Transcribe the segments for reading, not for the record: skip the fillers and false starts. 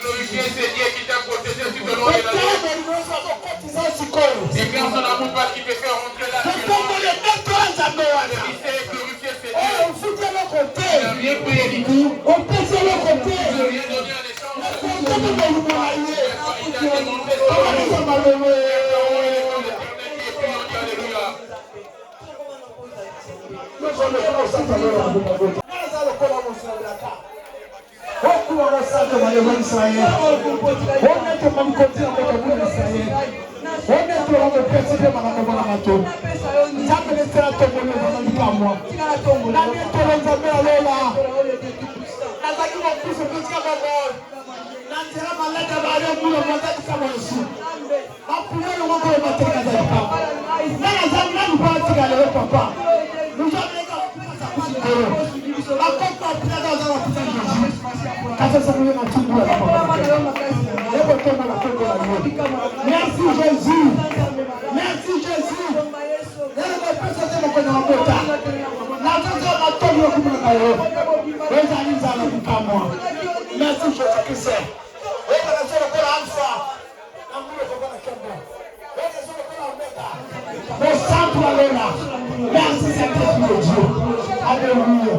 glorifier ce Dieu qui t'a protégé tout au long de la nuit. Et quand son amour pas qui te fait rentrer là, il sait glorifier ce Dieu. Il n'a rien payé du tout. Il n'a rien donné en échange. Il a demandé son amour. Merci Jésus. Merci Jésus. Merci Jésus-Christ. Merci Saint-Esprit. Alléluia.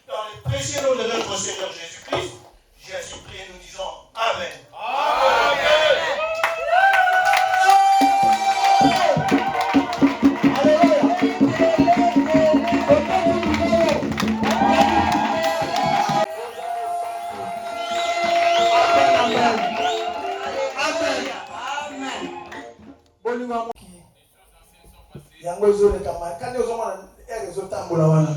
Dans le précieux nom de notre Seigneur Jésus-Christ, j'ai ainsi prié, nous disons Amen. yango ezoleka makani ozomona ezotambola wana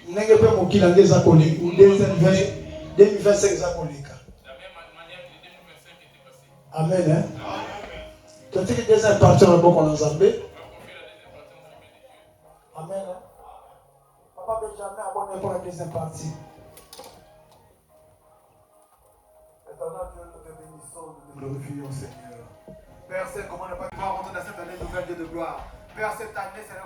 ndenge mpe mokili yango eza koleka 2025 eza koleka. Amen. Totiki deuxième partie na maboko na Nzambe. Amen. Papa Benjamin abonné pour la deuxième partie. Éternel Dieu, nous te bénissons, nous te glorifions, Seigneur. Père, c'est comment ne pas pouvoir rentrer dans cette année nouvelle, Dieu de gloire. Père, cette année, Seigneur,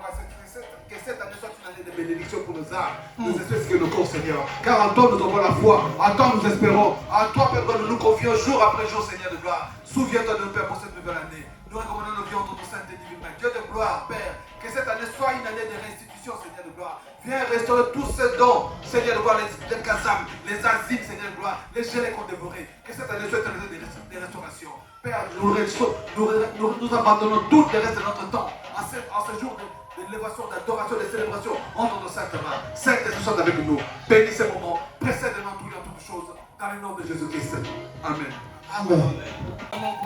que cette année soit une année de bénédiction pour nos âmes, nos espèces que nos corps, Seigneur. Car en toi, nous avons la foi, en toi, nous espérons, en toi, Père, nous nous confions jour après jour, Seigneur de gloire. Souviens-toi de nous, Père, pour cette nouvelle année. Nous recommandons nos vies entre ton saint et divine main. Dieu de gloire, Père, que cette année soit une année de restitution, Seigneur de gloire. Viens restaurer tous ces dons, Seigneur de gloire, les casams, les asiles, Seigneur de gloire, les gelées qu'on dévorait. Que cette année soit une année de restauration. Père, nous abandonnons tout le reste de notre temps en ce jour d'élévation, d'adoration, de célébration entre nos saintes mains. Saint-Esprit soit avec nous. Bénis ces moments, précède-nous en toutes choses. Dans le nom de Jésus-Christ. Amen. Amen. Amen.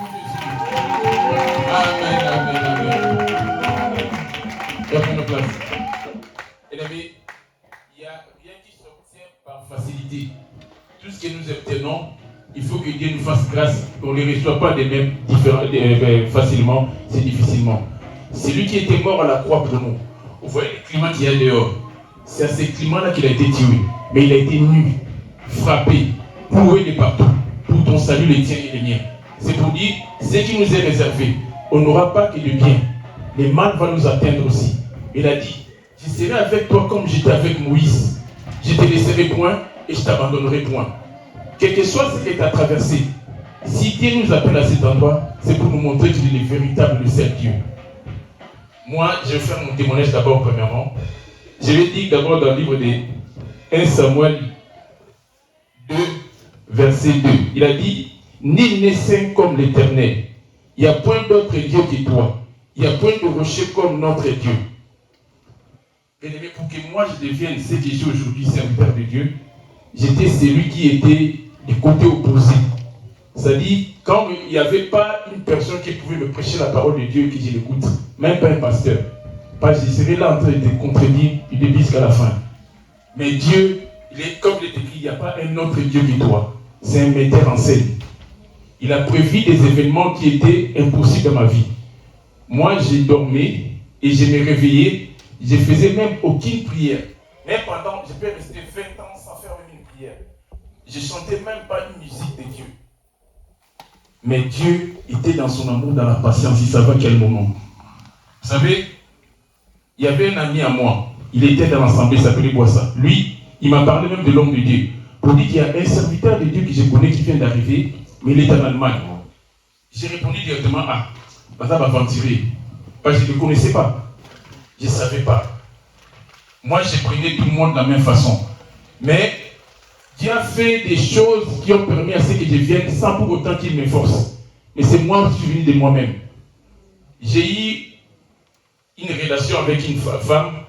Prenons place. Et amis, il n'y a rien qui s'obtient par facilité. Tout ce que nous obtenons, il faut que Dieu nous fasse grâce, qu'on ne les reçoit pas des mêmes facilement, c'est difficilement. C'est lui qui était mort à la croix pour nous. Vous voyez le climat qu'il y a dehors. C'est à ce climat-là qu'il a été tué. Mais il a été nu, frappé, cloué de partout. Pour ton salut, les tiens et les miens. C'est pour dire, ce qui nous est réservé, on n'aura pas que de bien. Le mal va nous atteindre aussi. Il a dit, je serai avec toi comme j'étais avec Moïse. Je te laisserai point et je t'abandonnerai point. Quel que soit ce qui t'a traversé, si Dieu nous appelle à cet endroit, c'est pour nous montrer qu'il est le véritable seul Dieu. Moi, je vais faire mon témoignage d'abord, premièrement. Je vais dire d'abord dans le livre de 1 Samuel 2, verset 2. Il a dit, nul n'est saint comme l'Éternel. Il n'y a point d'autre Dieu que toi. Il n'y a point de rocher comme notre Dieu. Bien-aimé, pour que moi je devienne ce que je suis aujourd'hui, serviteur de Dieu, j'étais celui qui était du côté opposé. C'est-à-dire, quand il n'y avait pas une personne qui pouvait me prêcher la parole de Dieu, que je l'écoute, même pas un pasteur, parce que je serais là en train de contredire du début jusqu'à la fin. Mais Dieu, comme il est écrit, il n'y a pas un autre Dieu que toi. C'est un metteur en scène. Il a prévu des événements qui étaient impossibles dans ma vie. Moi, j'ai dormi et je me réveillais. Je ne faisais même aucune prière. Même pendant, je peux rester 20 ans sans faire même une prière. Je ne chantais même pas une musique de Dieu. Mais Dieu était dans son amour, dans la patience. Il savait à quel moment. Vous savez, il y avait un ami à moi. Il était dans l'assemblée, il s'appelait Boissa. Lui, il m'a parlé même de l'homme de Dieu. Pour dire qu'il y a un serviteur de Dieu que je connais qui vient d'arriver, mais il est en Allemagne. J'ai répondu directement à ça va aventurer. Parce que je ne le connaissais pas. Je ne savais pas. Moi, je prenais tout le monde de la même façon. Mais Dieu a fait des choses qui ont permis à ce que je vienne sans pour autant qu'il me force. Mais c'est moi qui suis venu de moi-même. J'ai eu une relation avec une femme.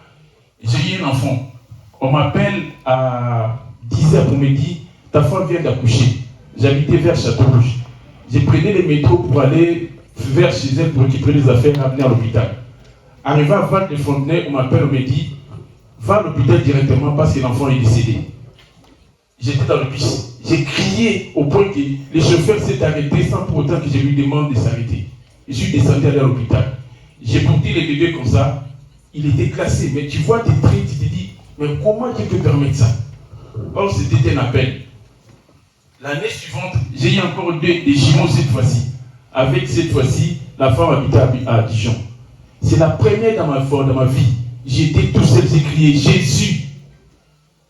J'ai eu un enfant. On m'appelle à 10h pour midi. Ta femme vient d'accoucher. J'habitais vers Château-Rouge. J'ai pris le métro pour aller vers chez elle pour récupérer les affaires et amener à l'hôpital. Arrivé à Val-de-Fontenay, on m'appelle, on me dit va à l'hôpital directement parce que l'enfant est décédé. J'étais dans le bus. J'ai crié au point que le chauffeur s'est arrêté sans pour autant que je lui demande de s'arrêter. Je suis descendu aller à l'hôpital. J'ai porté le bébé comme ça. Il était classé. Mais tu vois tes traits, tu te dis mais comment tu peux permettre ça? Or, c'était un appel. L'année suivante, j'ai eu encore des jumeaux cette fois-ci. Avec cette fois-ci, la femme habitait à Dijon. C'est la première dans ma vie. J'étais tout seul, j'ai crié Jésus.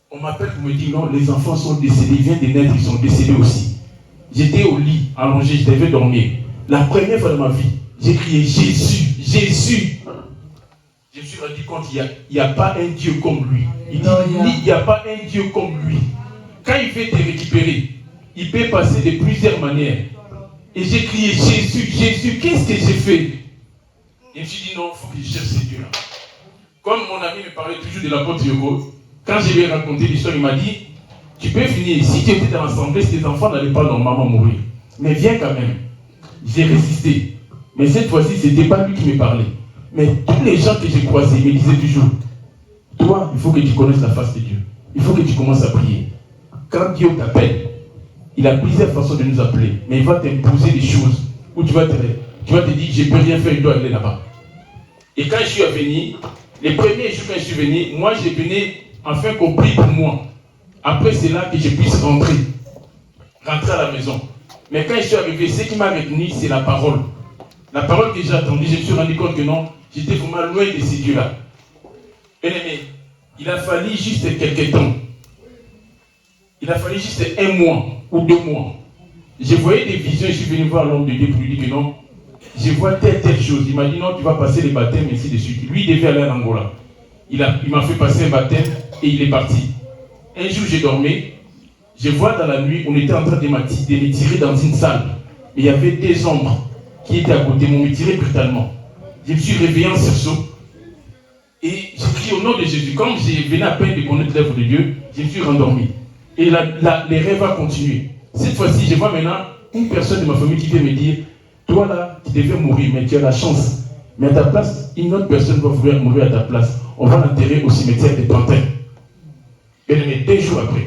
On m'appelle pour me dire non, les enfants sont décédés, ils viennent de naître, ils sont décédés aussi. J'étais au lit, allongé, je devais dormir. La première fois de ma vie, j'ai crié Jésus, Jésus. Je me suis rendu compte qu'il n'y a pas un Dieu comme lui. Il dit il n'y a pas un Dieu comme lui. Quand il veut te récupérer, il peut passer de plusieurs manières. Et j'ai crié Jésus, Jésus, qu'est-ce que j'ai fait? Et je me suis dit non, il faut que je cherche ce Dieu-là. Comme mon ami me parlait toujours de l'apôtre Yogo, quand je lui ai raconté l'histoire, il m'a dit tu peux finir, si tu étais dans l'assemblée, tes enfants n'allaient pas normalement mourir. Mais viens quand même. J'ai résisté. Mais cette fois-ci, ce n'était pas lui qui me parlait. Mais tous les gens que j'ai croisés me disaient toujours, toi, il faut que tu connaisses la face de Dieu. Il faut que tu commences à prier. Quand Dieu t'appelle, il a plusieurs façons de nous appeler, mais il va t'imposer des choses où tu vas te dire, je ne peux rien faire, je dois aller là-bas. Et quand je suis venu, les premiers jours quand je suis venu, moi je venais afin qu'on prie pour moi. Après c'est là que je puisse rentrer à la maison. Mais quand je suis arrivé, ce qui m'a retenu, c'est la parole. La parole que j'ai attendue, je me suis rendu compte que non, j'étais vraiment loin de ces dieux-là. Bien-aimé, il a fallu juste quelques temps. Il a fallu juste 1 mois ou 2 mois. Je voyais des visions, je suis venu voir l'homme de Dieu pour lui dire que non, je vois telle chose. Il m'a dit non, tu vas passer les baptêmes, ainsi de suite. Lui, il devait aller en Angola. Il m'a fait passer un baptême et il est parti. Un jour, j'ai dormi. Je vois dans la nuit, on était en train de me tirer dans une salle. Mais il y avait des ombres qui étaient à côté, on me tirait brutalement. Je me suis réveillé en sursaut. Et j'ai crié au nom de Jésus. Comme je venais à peine de connaître l'œuvre de Dieu, je me suis rendormi. Et les rêves ont continué. Cette fois-ci, je vois maintenant une personne de ma famille qui vient me dire, toi là, tu devais mourir, mais tu as la chance. Mais à ta place, une autre personne va vouloir mourir à ta place. On va l'enterrer au cimetière des Pantins. Et 2 jours après,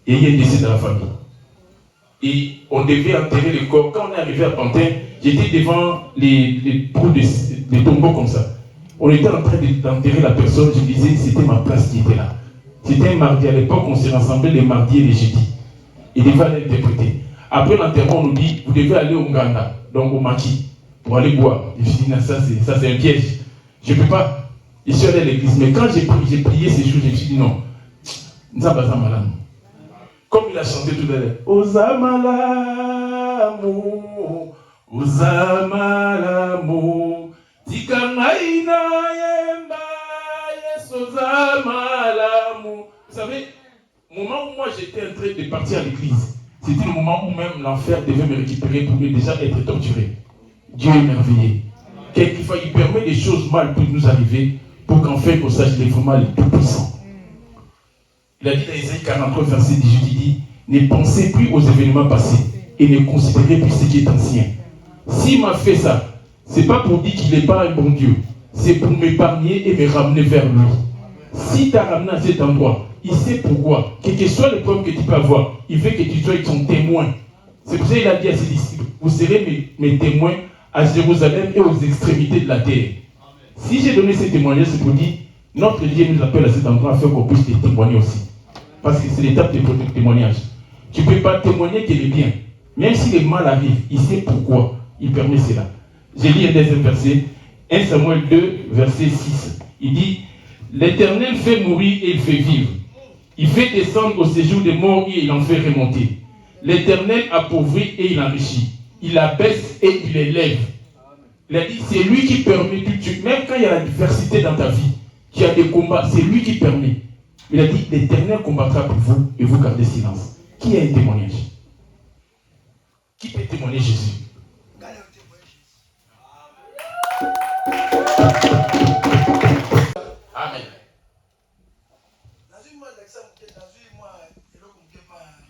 il y a un décès dans la famille. Et on devait enterrer le corps. Quand on est arrivé à Pantin, j'étais devant les trous des tombeaux comme ça. On était en train d'enterrer la personne. Je me disais, c'était ma place qui était là. C'était un mardi. À l'époque, on s'est rassemblés les mardis et les jeudis. Il devait aller interpréter. Après l'enterrement, on nous dit, vous devez aller au Nganda, donc au Maki, pour aller boire. Je me suis dit, non, ça c'est un piège. Je ne peux pas. Je suis allé à l'église. Mais quand j'ai prié ces jours, je me suis dit, non, Nzamba Malam. Comme il a chanté tout à l'heure, Ozamalamu, Ozamalamu, Tikanaina Yemba, Yes, Ozamalamu. Vous savez, au moment où moi j'étais en train de partir à l'église, c'était le moment où même l'enfer devait me récupérer pour déjà être torturé. Dieu est merveilleux. Quelquefois, il permet des choses mal pour nous arriver, pour qu'en fait, on sache qu'il est vraiment le Tout-Puissant. Il a dit dans Isaïe 43, verset 18, il dit, ne pensez plus aux événements passés et ne considérez plus ce qui est ancien. S'il m'a fait ça, ce n'est pas pour dire qu'il n'est pas un bon Dieu, c'est pour m'épargner et me ramener vers lui. Si tu as ramené à cet endroit, il sait pourquoi. Quel que soit le problème que tu peux avoir, il veut que tu sois son témoin. C'est pour ça qu'il a dit à ses disciples, vous serez mes témoins à Jérusalem et aux extrémités de la terre. Si j'ai donné ces témoignages, c'est pour dire, notre Dieu nous appelle à cet endroit afin qu'on puisse les témoigner aussi. Parce que c'est l'étape de votre témoignage. Tu ne peux pas témoigner qu'il est bien. Même si le mal arrive, il sait pourquoi il permet cela. J'ai lu un deuxième verset, 1 Samuel 2, verset 6. Il dit, l'Éternel fait mourir et il fait vivre. Il fait descendre au séjour des morts et il en fait remonter. L'Éternel appauvrit et il enrichit. Il abaisse et il élève. Il a dit, c'est lui qui permet tout. Même quand il y a la diversité dans ta vie, qu'il y a des combats, c'est lui qui permet. Il a dit, l'Éternel combattra pour vous et vous gardez silence. Qui a un témoignage? Qui peut témoigner Jésus? Amen.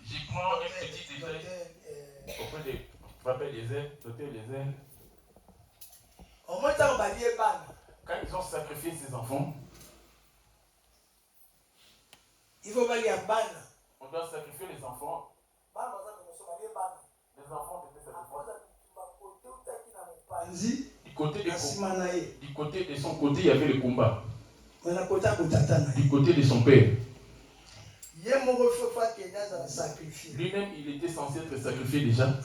Je prends un petit détail auprès de Papa Eliezer, docteur Eliezer. Quand ils ont sacrifié ses enfants, on doit sacrifier les enfants. Les enfants étaient sacrifiés. Du côté de son côté, il y avait le combat. Du côté de son père. Lui-même, il était censé être sacrifié déjà.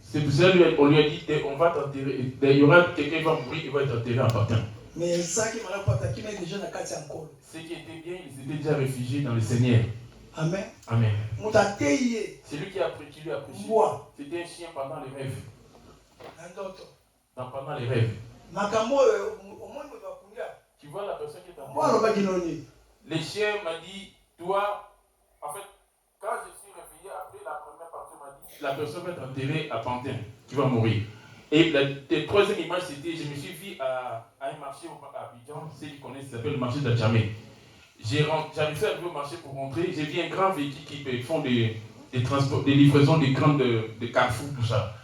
C'est pour ça qu'on lui a dit, on va t'enterrer. Il y aura quelqu'un qui va mourir, il va être enterré en partant. Mais ça qui m'a rapporté, qui m'a déjà la carte encore. Ce qui était bien, ils étaient déjà réfugiés dans le Seigneur. Amen. Amen. C'est lui qui lui a prêché. C'était un chien pendant les rêves. Pendant les rêves. Tu vois la personne qui est enterrée. Le chien m'a dit, toi, en fait, quand je suis réveillé, après la première partie, m'a dit, la personne va être enterrée à Pantin, tu vas mourir. Et la troisième image, c'était, je me suis vu à un marché à Abidjan, ceux qui connaissent, ça s'appelle le marché d'Adjamé. J'arrivais à arriver au marché pour rentrer, j'ai vu un grand véhicule qui font des livraisons, des grandes de Carrefour, tout ça.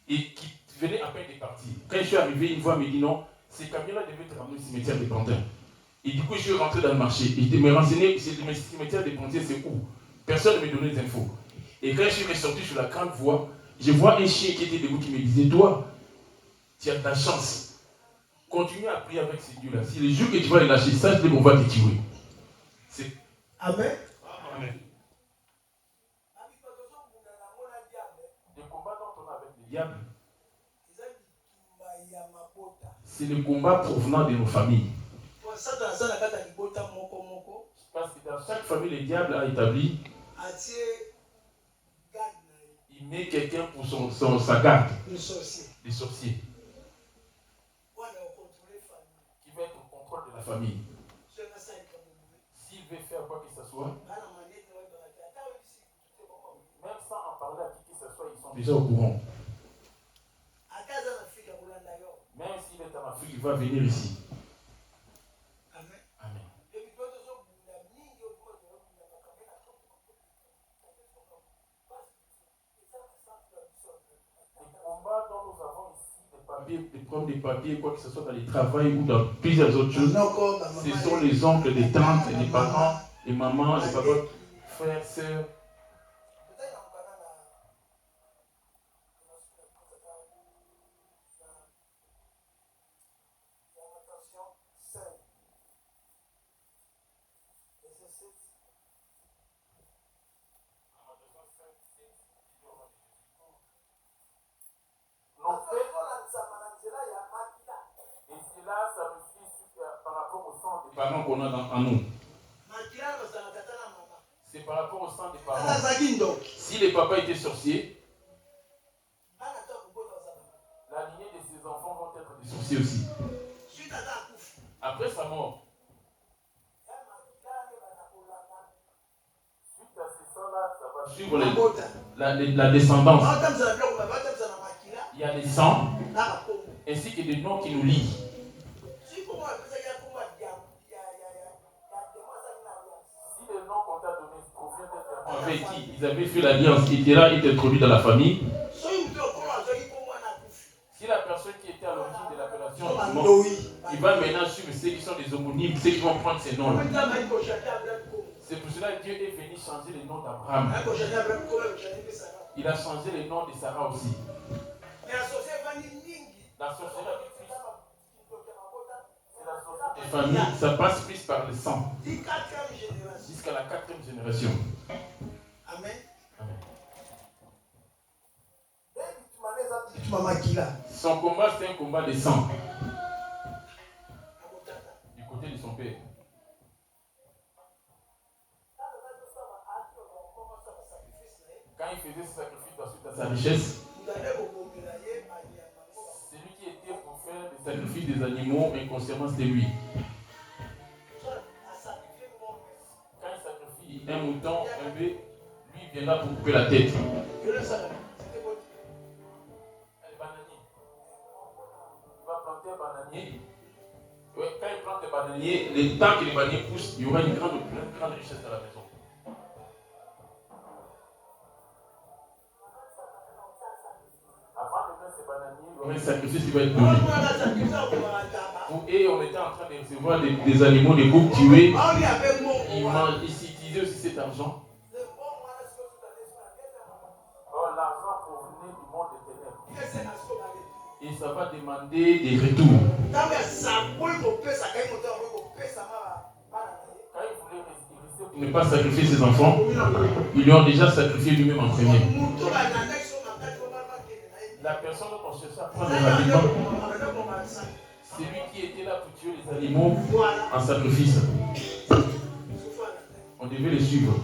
et qui venait à peine de partir. Quand je suis arrivé, une fois, il me dit non, ces camions-là devaient être ramenés au cimetière des Pantins. Et du coup, je suis rentré dans le marché. Et je me renseignais, le cimetière des Pantins, c'est où? Personne ne me donnait des infos. Et quand je suis ressorti sur la grande voie, je vois un chien qui était debout qui me disait, toi, tu as de la chance. Continue à prier avec ces dieux-là. Si les jours que tu vas les lâcher, sache qu'on va te tuer. C'est... Amen. Amen. Le combat dont on a avec le diable, c'est le combat provenant de nos familles. Parce que dans chaque famille, le diable a établi, il met quelqu'un pour sa garde, des sorciers, qui va être au contrôle de la famille. S'il veut faire quoi que ce soit, même sans en parler à qui que ce soit, ils sont déjà au courant. Même s'il est en Afrique, il va venir ici. Amen. Amen. Le combat dont nous avons ici, des problèmes de papiers, quoi que ce soit dans les travails ou dans plusieurs autres choses, ce sont les oncles, les tantes, les parents, les mamans, les papas, frères, sœurs. Parents qu'on a en nous. C'est par rapport au sang des parents. Si les papas étaient sorciers, la lignée de ses enfants vont être des sorciers aussi. Après sa mort, suite à ces sangs-là, ça va suivre la descendance. Il y a les sangs ainsi que des noms qui nous lient. Avec qui ils avaient fait l'alliance, qui était là, il était introduit dans la famille. Si la personne qui était à l'origine de l'appellation est morte, il va maintenant suivre ceux qui sont des homonymes, ceux qui vont prendre ces noms-là. C'est pour cela que Dieu est venu changer le nom d'Abraham. Il a changé le nom de Sarah aussi. La sorcellerie du Christ, c'est la sorcellerie des familles, ça passe plus par le sang. Jusqu'à la 4e génération. Amen. Son combat, c'est un combat de sang. Du côté de son père. Quand il faisait ce sacrifice suite à sa richesse, celui qui était pour faire des sacrifices des animaux, inconsciemment, c'était lui. Quand il sacrifie un mouton, un bœuf, lui vient là pour couper la tête. Quand il plante des bananiers, le temps que les bananiers poussent, il y aura une grande richesse dans la maison. Avant de mettre ces bananiers, il y aura un sacrifice qui va être donné. Et on était en train de recevoir des animaux, des groupes tués. Ils utilisaient aussi cet argent. L'argent provenait du monde des ténèbres. Et ça va demander des retours. Quand il voulait rester pour ne pas sacrifier ses enfants, ils lui ont déjà sacrifié lui-même en premier. La personne dont on cherchait à prendre les habitats, c'est lui qui était là pour tuer les animaux en sacrifice. On devait les suivre.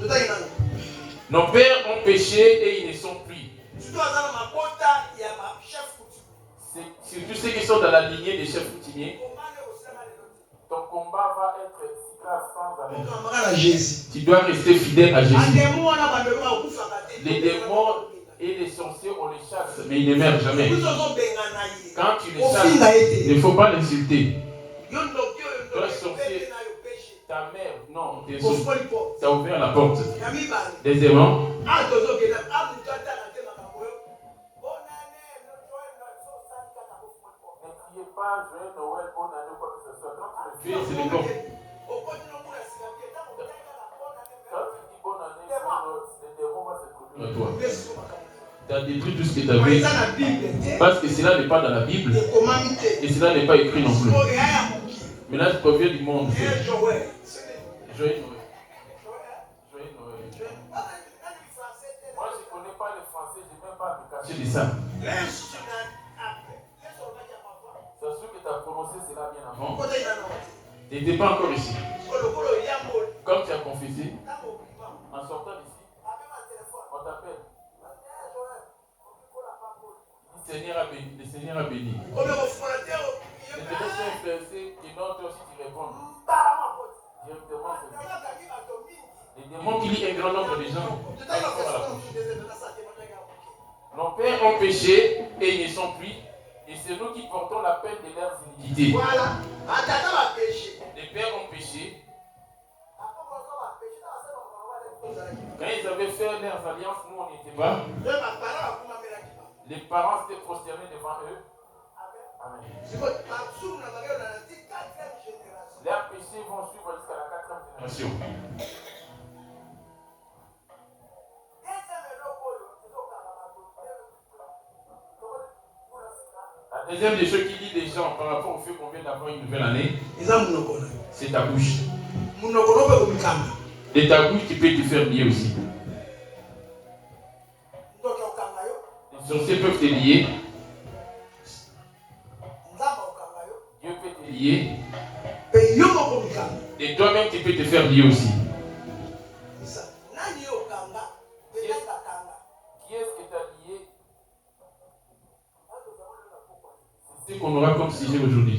Nos pères ont péché et ils ne sont plus. C'est tous ceux qui sont dans la lignée des chefs coutumiers. Ton combat va être si grave sans arrêt. Tu dois rester fidèle à Jésus. Les démons et les sorciers, on les chasse, mais ils ne meurent jamais. Quand tu les chasses, il ne faut pas l'insulter. Toi, sorcier, ta mère, non, tu as ouvert la porte. Deuxièmement, c'est le corps. Toi. Tu as détruit tout ce que tu avais. Parce que cela n'est pas dans la Bible. Et cela n'est pas écrit non plus. Mais là, je proviens du monde. Joyeux Noël. Moi, je ne connais pas le français, je n'ai même pas me cacher de ça. C'est sûr que tu as prononcé cela bien avant. Tu n'étais pas encore ici. Comme tu as confessé, en sortant d'ici, on t'appelle. Le Seigneur a béni. Le Seigneur a béni. Je te laisse un verset que non, toi aussi tu réponds. Directement. Les démons qui lient un grand nombre de gens. Nos pères ont péché et ils ne sont plus. Et c'est nous qui portons la peine de leurs iniquités. Voilà. Les pères ont péché. Quand ils avaient fait leurs alliances, nous on n'y était pas. Les parents s'étaient prosternés devant eux. Amen. Leurs péchés vont suivre jusqu'à la 4e génération. La deuxième des choses qui dit des gens par rapport au fait qu'on vient d'avoir une nouvelle année, c'est ta bouche. Et ta bouche, tu peux te faire lier aussi. Les sorciers peuvent te lier. Dieu peut te lier. Et toi-même, tu peux te faire lier aussi. Qui est-ce que tu as lié? C'est ce qu'on aura comme sujet aujourd'hui.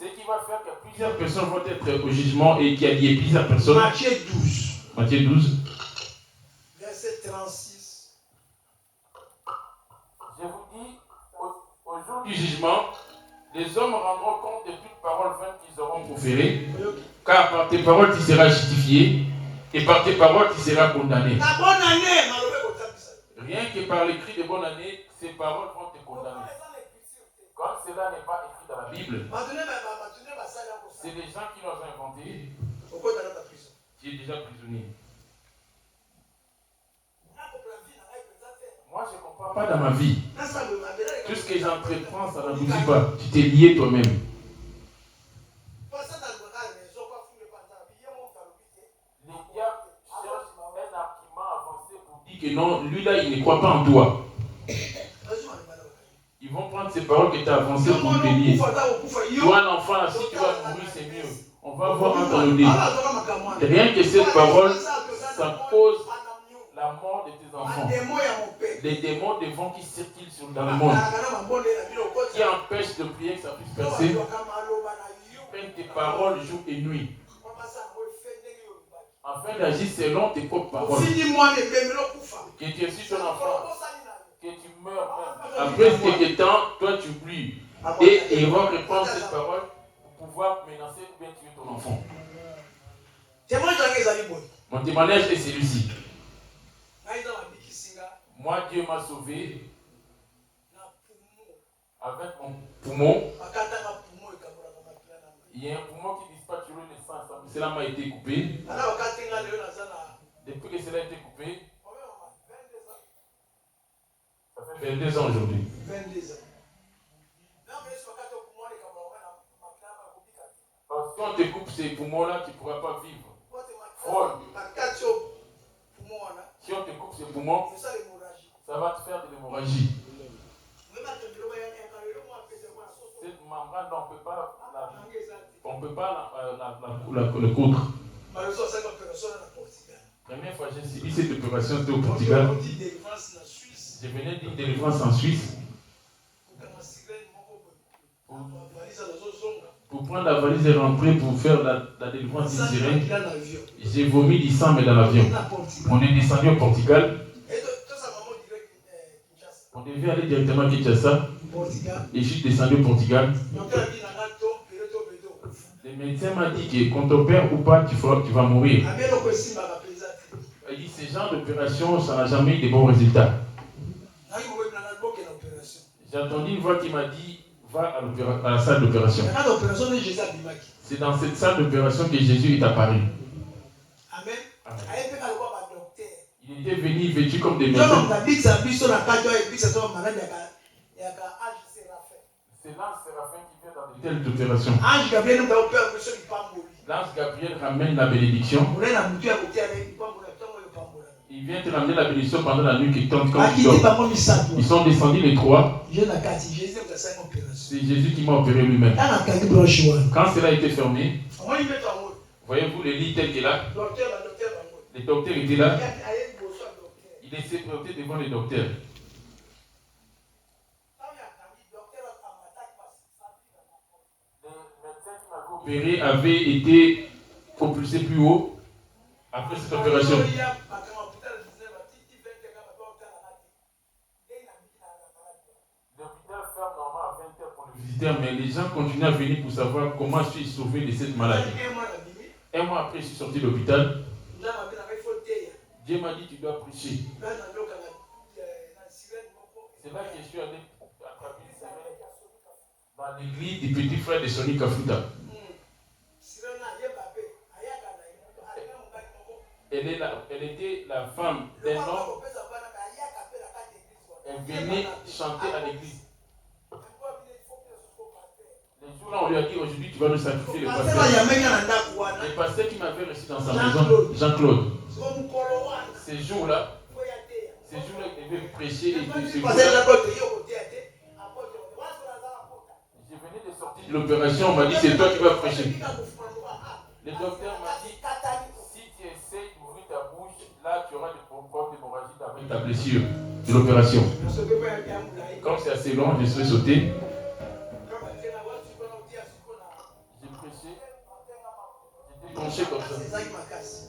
Ce qui va faire que plusieurs personnes vont être au jugement et qui a lié plusieurs personnes. Matthieu 12. Matthieu 12. Verset 36. Je vous dis, au jour du jugement, les hommes rendront compte de toute parole vaine qu'ils auront proférée, car par tes paroles tu seras justifié, et par tes paroles tu seras condamné. Rien que par l'écrit de bonne année, ces paroles vont te condamner. Comme cela n'est pas écrit dans la Bible, c'est des gens qui l'ont inventé. Tu es déjà prisonnier. Moi, je ne comprends pas dans ma vie. Tout ce que j'entreprends, ça n'aboutit pas. Tu t'es lié toi-même. Les diables cherchent un argument avancé pour dire que non, lui-là, il ne croit pas en toi. Ils vont prendre ces paroles que tu as avancées pour te lier. Toi, l'enfant, si tu vas mourir, c'est mieux. On va voir un temps donné. Rien que cette parole, ça cause la mort de tes enfants. Les démons de vent qui circulent dans le monde, qui empêchent de prier que ça puisse percer, prennent tes paroles jour et nuit, afin d'agir selon tes propres paroles. Que tu insultes ton enfant, que tu meurs même. Après quelques temps, toi tu oublies. Et ils vont reprendre cette parole pour pouvoir menacer ou bien tuer ton enfant. Mon témoignage est celui-ci. Moi, Dieu m'a sauvé avec mon poumon. Il y a un poumon qui dispatche le sang. Cela m'a été coupé. Depuis que cela a été coupé, ça fait 22 ans aujourd'hui. 22 ans. Parce que quand on te coupe ces poumons-là, tu ne pourras pas vivre. Frôle. Si on te coupe ces poumons, ça va te faire de l'hémorragie. Cette membrane, on ne peut pas le coudre. Première fois que j'ai suivi cette opération, c'était au Portugal. Je venais d'une délivrance en Suisse. Pour prendre la valise et rentrer pour faire la délivrance d'une sirène, j'ai vomi du sang mais dans l'avion. On est descendu au Portugal. On devait aller directement à Kinshasa. Et je suis descendu au Portugal. Le médecin m'a dit que quand on opère ou pas, tu vas mourir. Il dit ce genre d'opération, ça n'a jamais eu de bons résultats. J'ai entendu une voix qui m'a dit, va à la salle d'opération. C'est dans cette salle d'opération que Jésus est apparu. Amen. Il était venu vêtu comme des médecins. C'est l'ange Séraphin qui vient dans de telles opérations. L'ange Gabriel ramène la bénédiction. Il vient te ramener la bénédiction pendant la nuit qui tombe quand tu dors. Ils sont descendus les trois. C'est Jésus qui m'a opéré lui-même. Quand cela a été fermé, voyez-vous le lit tel qu'il est là. Les docteurs étaient là. Il s'est présenté devant les docteurs. Le médecin qui m'avait opéré avait été propulsé plus haut après cette opération. L'hôpital ferme normalement à 20h pour les visiteurs, mais les gens continuent à venir pour savoir comment je suis sauvé de cette maladie. Un mois après, je suis sorti de l'hôpital. Dieu m'a dit, tu dois prêcher. C'est là que je suis allé attraper une semaine dans l'église du petit frère de Sonny Kafuta. Elle était la femme d'un homme. Elle venait chanter à l'église. Les jours-là, on lui a dit, aujourd'hui, tu vas nous sacrifier le pasteur. Le pasteur qui m'avait reçu dans sa maison, Jean-Claude. Ces jours-là, il devait prêcher et tout. Je venais de sortir de l'opération, on m'a dit, c'est toi qui vas prêcher. Le docteur m'a dit, si tu essaies d'ouvrir ta bouche, là, tu auras des problèmes d'hémorragie avec ta blessure de l'opération. Comme c'est assez long, je suis sauté. J'ai prêché. J'étais penché comme ça.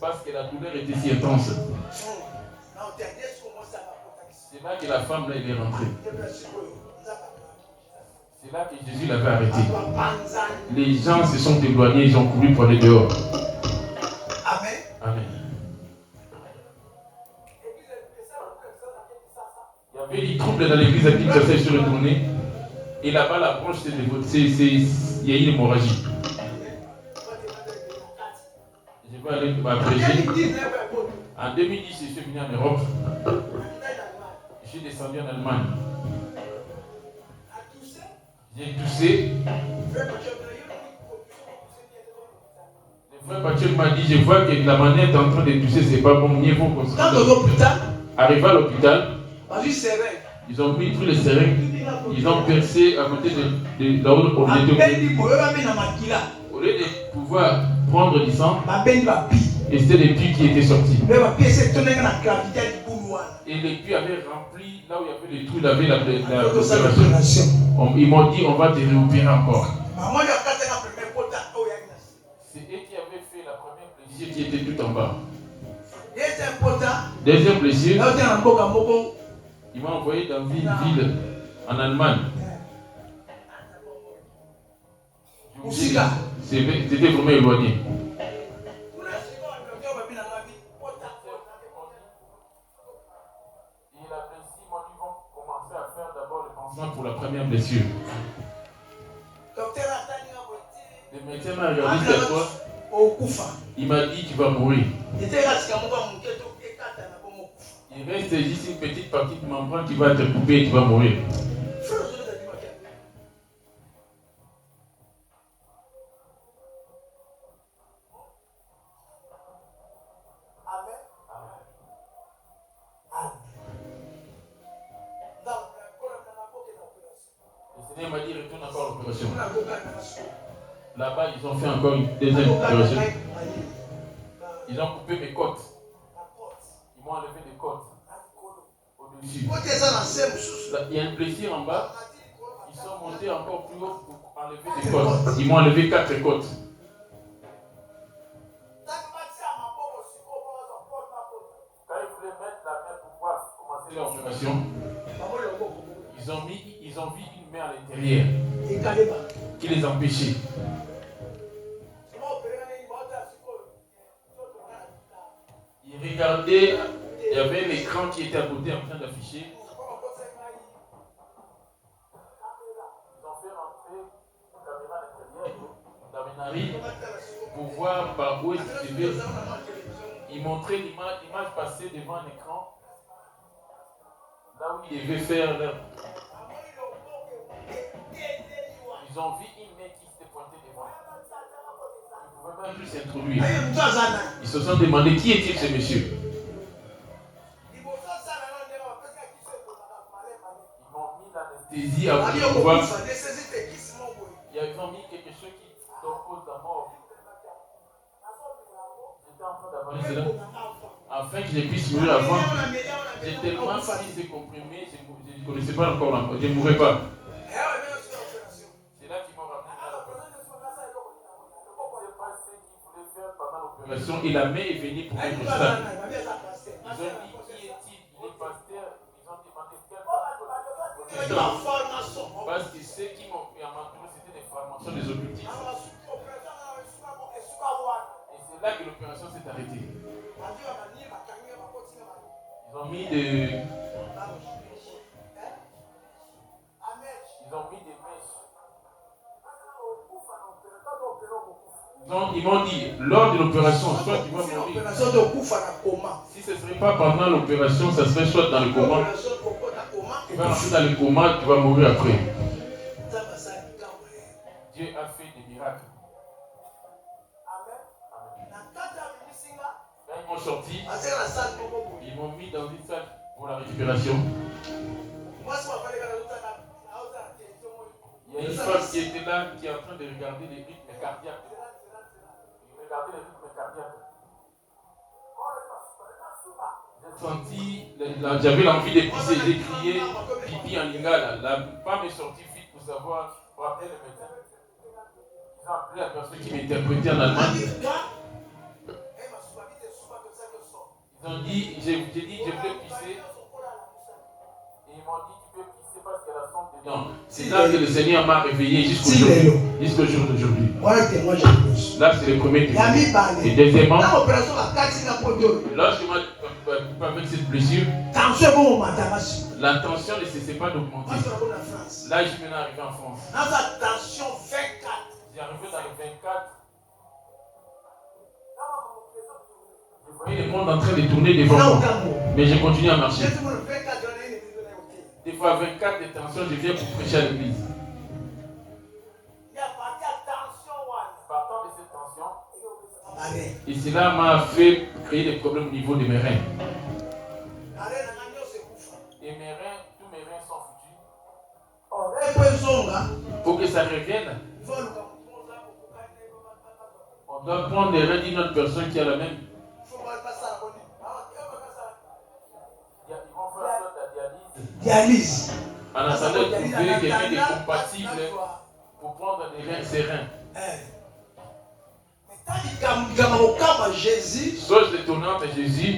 Parce que la douleur était si intense. C'est là que la femme là, elle est rentrée. C'est là que Jésus l'avait arrêté. Les gens se sont éloignés, ils ont couru pour aller dehors. Amen. Amen. Il y avait des troubles dans l'église à Kinshasa, je suis retourné. Et là-bas, la branche, il y a eu une hémorragie. Je vais aller prêcher. En 2010, je suis venu en Europe. Je suis descendu en Allemagne. J'ai toussé. Le frère Mathieu m'a dit, je vois que la manière d'être en train de tousser, c'est pas bon. Mieux vaut qu'on se arrivé à l'hôpital, ils ont pris les seringues, ils ont percé à côté de là où on était. Au lieu de pouvoir prendre du sang, et c'était des puits qui étaient sortis. Et les puits avaient rempli, là où il y avait les trous, il y avait l'opération. Ils m'ont dit, on va te réopérer encore. C'est eux qui avaient fait la première blessure qui était tout en bas. Deuxième blessure, ils m'ont envoyé dans une ville en Allemagne. C'était vraiment éloigné. Pour la première blessure. Le médecin m'a regardé cette fois. Il m'a dit, tu vas mourir. Il reste juste une petite partie de membrane qui va te couper et tu vas mourir. Le Seigneur m'a dit, retourne encore à l'opération. Là-bas, ils ont fait encore une deuxième opération. Ils ont coupé mes côtes. Ils m'ont enlevé des côtes. Au-dessus. Il y a une blessure en bas. Ils sont montés encore plus haut pour enlever des côtes. Ils m'ont enlevé 4 côtes. Quand ils voulaient mettre la main pour pouvoir commencer l'opération, ils ont vu une main à l'intérieur qui les empêchait. Ils regardaient, il y avait l'écran qui était à côté en train d'afficher. pour voir par où il devait. Il montrait l'image passée devant un écran. Là où il devait faire leur... Ils ont vu une main qui s'était pointée devant. Ils ne pouvaient même plus s'introduire. Ils se sont demandé qui est-il ce monsieur. Ils m'ont mis l'anesthésie avant de pouvoir. Ils ont mis quelque chose qui cause la mort. J'étais en train d'avaler cela. Afin que je puisse mourir avant. J'ai tellement pris ces comprimés, je ne connaissais pas encore la mort. Je ne mourrais pas. C'est là qu'ils m'ont ramené à l'opération. C'est pas ce qu'ils voulaient faire pendant l'opération. Et la main est venue pour mettre ça. Ils ont dit qui est-il? Il est pasteur. Ils ont demandé quel pasteur. Parce que ceux qui m'ont entouré, c'était des formations des occultistes. Et c'est là que l'opération s'est arrêtée. Ils ont mis des mèches. Donc ils m'ont dit, lors de l'opération, soit tu vas mourir. Si ce ne serait pas pendant l'opération, ça serait soit dans le coma. Tu vas rentrer dans le coma, tu vas mourir après. Dieu a fait des miracles. Quand ils m'ont sorti, ils m'ont mis dans une salle pour la récupération. Il y a une femme qui était là, qui est en train de regarder les rythmes cardiaques. Il regardait les rythmes cardiaques. J'ai senti, j'avais l'envie de pisser, j'ai crié pipi en lingala. La femme est sortie vite pour savoir, pour appeler le médecin. Ils ont appelé la personne qui m'interprétait en allemand. Ils ont dit, j'ai dit, je voulais pisser. Et ils m'ont dit, tu peux pisser parce qu'elle a son dedans. C'est là que le Seigneur m'a réveillé jusqu'au jour d'aujourd'hui. Là, c'est le premier témoin. Et deuxièmement, lorsque avec cette blessure, la tension ne cessait pas d'augmenter. Là, je suis maintenant arrivé en France. J'ai arrivé dans les 24. Je voyais le monde en train de tourner devant moi. Mais j'ai continué à marcher. Des fois, 24 de tension, je viens pour prêcher à l'église. Partant de cette tension, et cela m'a fait créer des problèmes au niveau de mes reins. Et mes reins, tous mes reins sont foutus. Pour que ça revienne, on doit prendre les reins d'une autre personne qui a la même. Ils vont faire la dialyse. En attendant de trouver quelqu'un de compatible pour prendre ses reins. Chose détonnante de Jésus.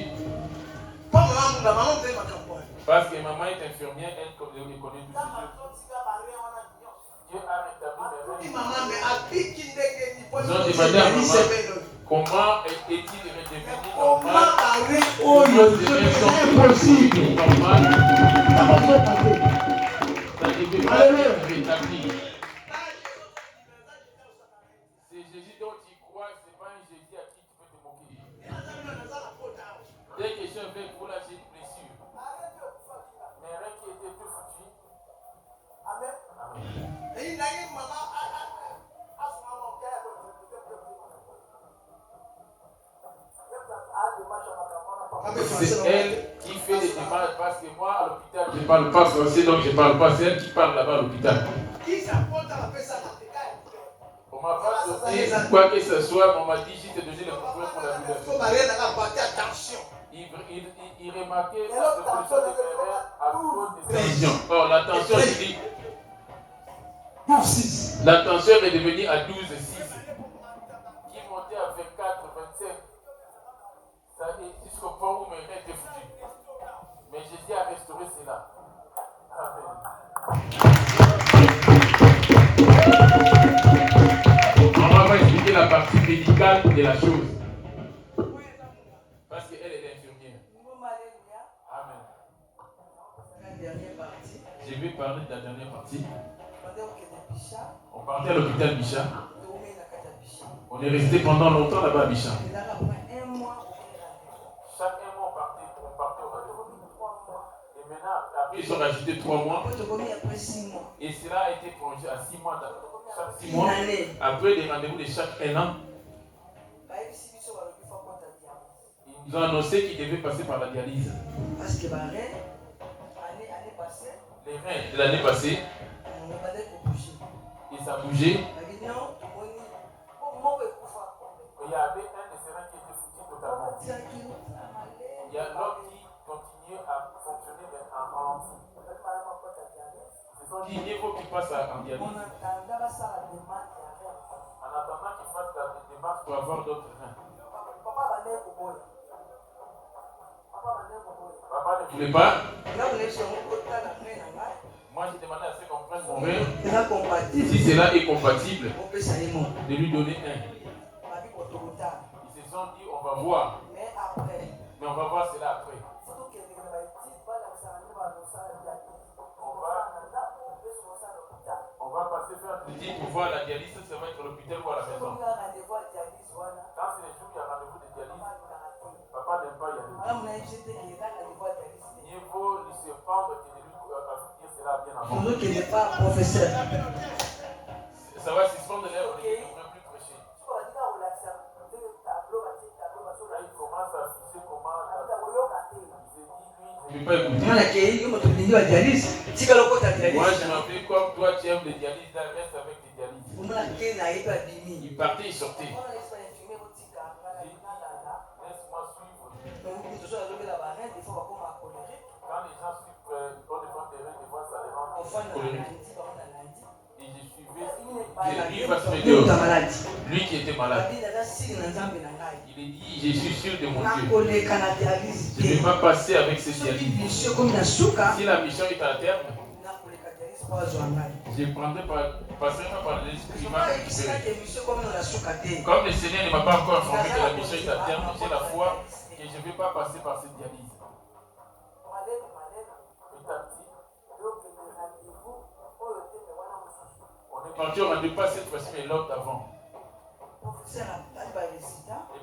Parce que maman est infirmière, elle connaît tous ces Dieu a rétabli mes reins. Ils ont demandé à maman comment est-il redevenu normal. Impossible. Normal. Ça ne devait pas être rétabli. C'est Jésus dont tu crois, ce n'est pas un Jésus à qui tu peux te moquer. Dès que je suis avec vous, là, j'ai une blessure. Mes reins qui étaient tout foutus. Amen. C'est elle qui fait des démarches parce que moi à l'hôpital je ne parle pas français donc je ne parle pas. C'est elle qui parle là-bas à l'hôpital. On m'a pas donné quoi que ce soit, on m'a dit je t'ai donné le problème pour la douleur. Il remarquait la solution de mes reins à cause de tension. Or la tension je dis la tension est devenue à 12,6 qui montait à 24, 25. Ça est jusqu'au point où mes reins étaient foutus. Mais Jésus a restauré cela. Amen. On va expliquer la partie médicale de la chose. Parce qu'elle est infirmière. Amen. Je vais parler de la dernière partie. On partait à l'hôpital Bichat. On est resté pendant longtemps là-bas à Bichat. Chaque un mois, Chaque un mois, on partait au rendez-vous. Et maintenant, après, ils ont rajouté 3 mois. après 6 mois. Et cela a été prolongé à 6 mois. Chaque 6 mois. Après les rendez-vous de chaque 1 an. Ils nous ont annoncé qu'ils devaient passer par la dialyse. Parce que les reins de l'année passée, et ça bougeait. Il y avait un de ces reins qui était foutu totalement. Il y a l'autre qui continuait à fonctionner mais en ralenti. Ils ont dit il faut qu'il passe en dialyse. En attendant qu'il fasse la démarche pour avoir d'autres reins. Papa ne voulait pas. Moi j'ai demandé à ce qu'on prenne mon rein. Si cela est compatible, de lui donner un. Ils se sont dit on va voir. Mais on va voir cela après. On va passer faire le dit pour voir la dialyse, ça va être l'hôpital ou à la maison. Quand c'est les jours il y a rendez-vous de dialyse, papa n'aime pas y aller. Il faut lui surprendre que de lui dire cela bien avant. Qui n'est pas professeur. Ça va suspendre l'air, on ne pourrait plus prêcher. Là, il commence à afficher comment. Je ne peux pas écouter. Moi, je m'appelais comme toi, tu aimes les dialyses, là, reste avec les dialyses. Il partait, il sortait. Laisse-moi suivre. Quand les gens suivent, on dépend des reins, des fois, ça les rend colériques. Et je suivais, lui va se mettre dehors. Lui qui était malade. Il a dit, je suis sûr de mon Dieu. Je ne vais pas passer avec ces dialyses. Si la mission est à terme, je prendrai passerai pas par l'esprit qui m'a récupéré. Comme le Seigneur ne m'a pas encore informé que la mission est à terme, j'ai la foi que je ne vais pas passer par cette dialyse. Petit à petit, on est parti au rendez-vous pas cette fois-ci, mais l'autre d'avant. Le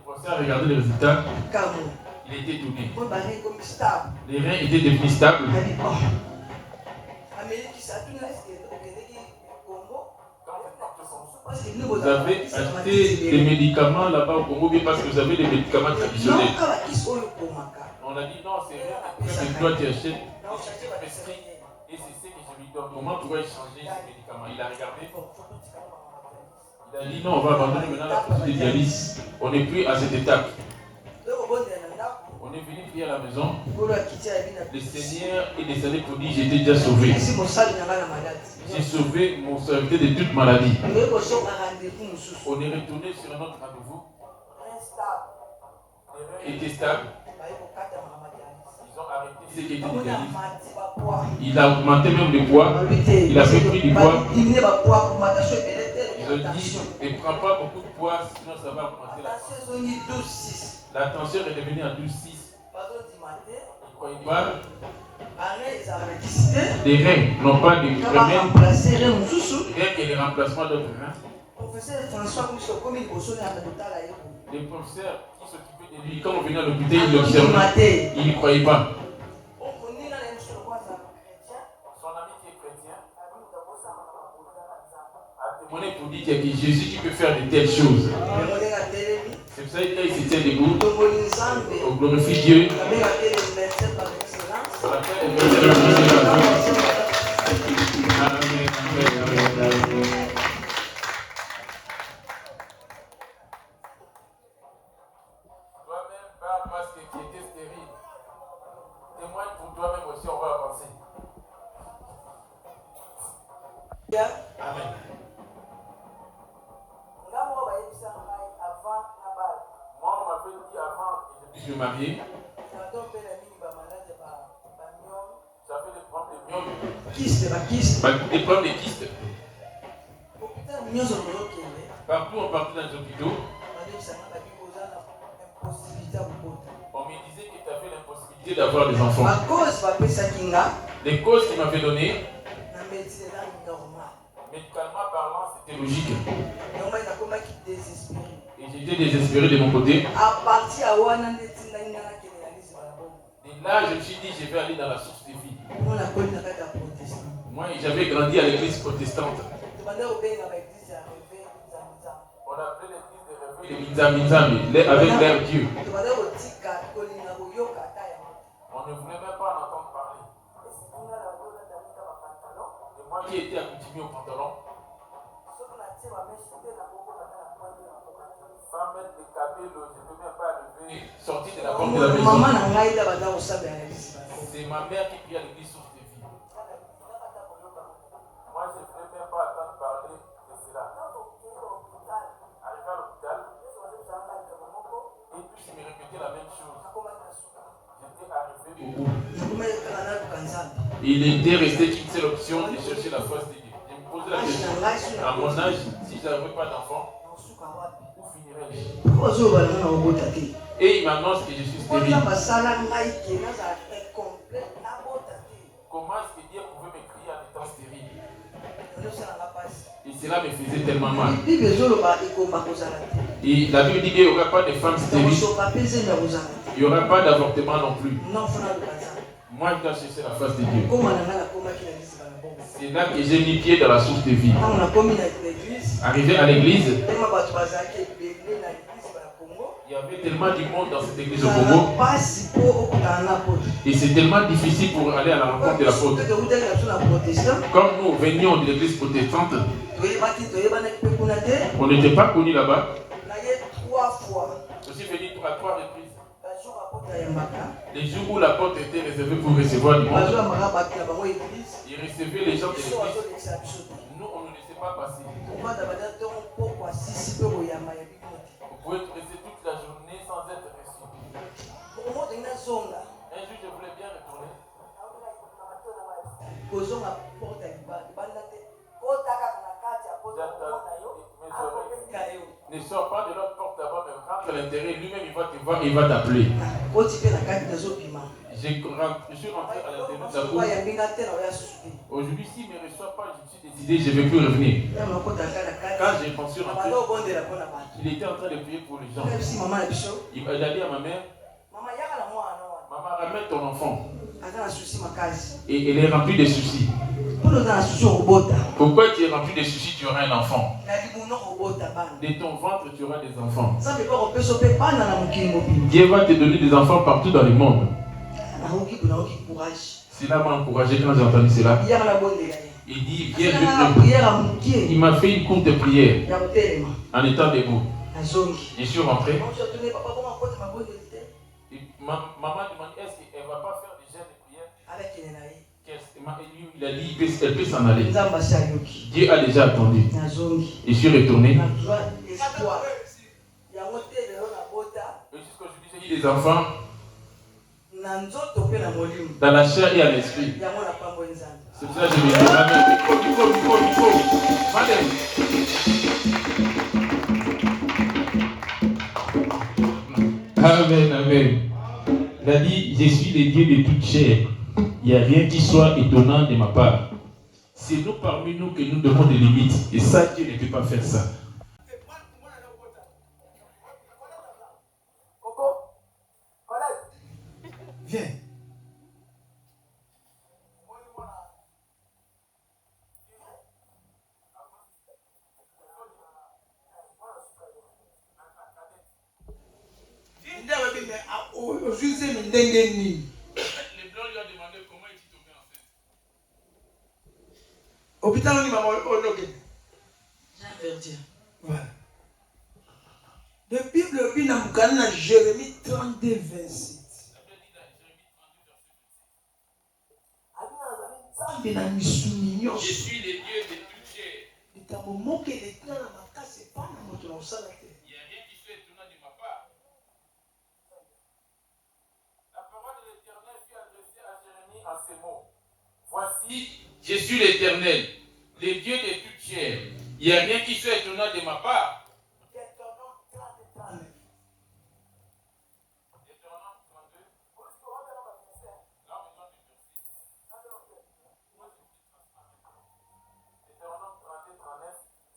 professeur a regardé les résultats. Il était donné. Les reins étaient devenus stables. Vous avez acheté des médicaments là-bas au Congo, bien parce que vous avez des médicaments traditionnels. On a dit non, c'est rien. Que toi tu achètes. Et c'est ce que je lui donne. Comment pourrais-je changer ces médicaments? Il a regardé. Il a dit non, on va abandonner maintenant la procédure de dialyse. On n'est plus à cette étape. On est venu prier à la maison. Le Seigneur est descendu pour dire j'étais déjà sauvé. J'ai sauvé mon serviteur de toute maladie. On est retourné sur un autre rendez-vous. Il était stable. Ils ont arrêté ce qui était dialyse. Il a augmenté même le poids. Il a fait pris du poids. Ils ont dit ne prends pas beaucoup de poids, sinon ça va augmenter la tension. La tension est devenue à 12,6. Ils ne croyaient pas. Les reins n'ont pas de remède. Rien que les remplacements d'autres reins. Les professeurs qui s'occupaient de lui, quand on venait à l'hôpital, ils l'observaient. Ils ne croyaient pas. Son ami qui est chrétien a témoigné pour dire qu'il y a Jésus qui peut faire de telles choses. C'est pour ça que quand il se tient debout, on glorifie Dieu. Toi-même, parle parce que tu étais stérile. Témoigne pour toi-même aussi, on va avancer. Amen. Moi, on m'avait dit avant que je puisse me marier. J'avais des problèmes de myome. Des problèmes de kyste. Partout on partait dans les hôpitaux, on me disait que tu avais l'impossibilité d'avoir des enfants. Les causes qu'il m'avait données, médicalement parlant, c'était logique. J'étais désespéré de mon côté. À partir à Wana, Et là, je me suis dit, je vais aller dans la source de vie. Moi, j'avais grandi à l'église protestante. On appelait l'église des réveils de Minzamizami, avec leur Dieu. On ne voulait même pas en entendre parler. Et moi qui étais accoutumé au pantalon, sans mettre des cabellos, je ne peux même pas arriver, sortir de la porte de la maison. C'est ma mère qui prie à l'église source de vie. Moi, je ne voulais même pas entendre parler de cela. Arrivé à l'hôpital, et puis je me répétais la même chose. J'étais arrivé au bout. Il était resté qu'une seule option de chercher la face de Dieu. Je me posais la question, à mon âge, si je n'avais pas d'enfant, où finirais-je? Et il m'annonce que je suis stérile. Comment est-ce que Dieu pouvait me crier en étant stérile? Et cela me faisait tellement mal. Et la Bible dit qu'il n'y aura pas de femmes stériles. Il n'y aura pas d'avortement non plus. Moi, je dois chercher la face de Dieu. C'est là que j'ai mis pied dans la source de vie. Arrivé à l'église, il y avait tellement de monde dans cette église au Congo. Et c'est tellement difficile pour aller à la rencontre de l'apôtre. Comme nous venions de l'église protestante, on n'était pas connus là-bas. Je suis venu à 3 reprises. Les jours où la porte était réservée pour recevoir du monde, ils recevaient les gens de l'église. Nous, on ne laissait pas passer. Vous pouvez rester toute la journée sans être reçu. Un jour, je voulais bien retourner. Ne sors pas de l'autre porte d'abord, mais rentre à l'intérieur, lui-même il va te voir, il va t'appeler. Je suis rentré à l'intérieur de la cour. Aujourd'hui, s'il ne me reçoit pas, je me suis décidé, je ne vais plus revenir. Quand j'ai pensé rentrer, il était en train de prier pour les gens. Il a dit à ma mère, maman, ramène ton enfant. Et elle est remplie de soucis. Pourquoi tu es rempli de soucis, tu auras un enfant? De ton ventre, tu auras des enfants. Dieu va te donner des enfants partout dans le monde. Cela m'a encouragé quand j'ai entendu cela. Il dit, viens de prier. Il m'a fait une courte prière en étant debout. Je suis rentré. Et maman demande, est-ce qu'elle ne va pas faire des jeûnes de prière? Il a dit, elle peut s'en aller. Dieu a déjà attendu. Je suis retourné. Et jusqu'aujourd'hui, j'ai eu des enfants dans la chair et à l'esprit. C'est pour ça que je me dis, amen, amen. Il a dit, je suis le Dieu de toute chair. Il n'y a rien qui soit étonnant de ma part. C'est nous parmi nous que nous devons des limites. Et ça, Dieu ne peut pas faire ça. Viens. Les blancs lui ont demandé comment est-il tombé enceinte. Hôpital, on y va, voilà. La Bible dit dans Jérémie 32, 26. Je suis le Dieu de toute chair. Il n'y a rien qui soit étonnant de ma part. La parole de l'Éternel fut adressée à Jérémie en ces mots. Voici, je suis l'Éternel, le Dieu de toute chair. Il n'y a rien qui soit étonnant de ma part.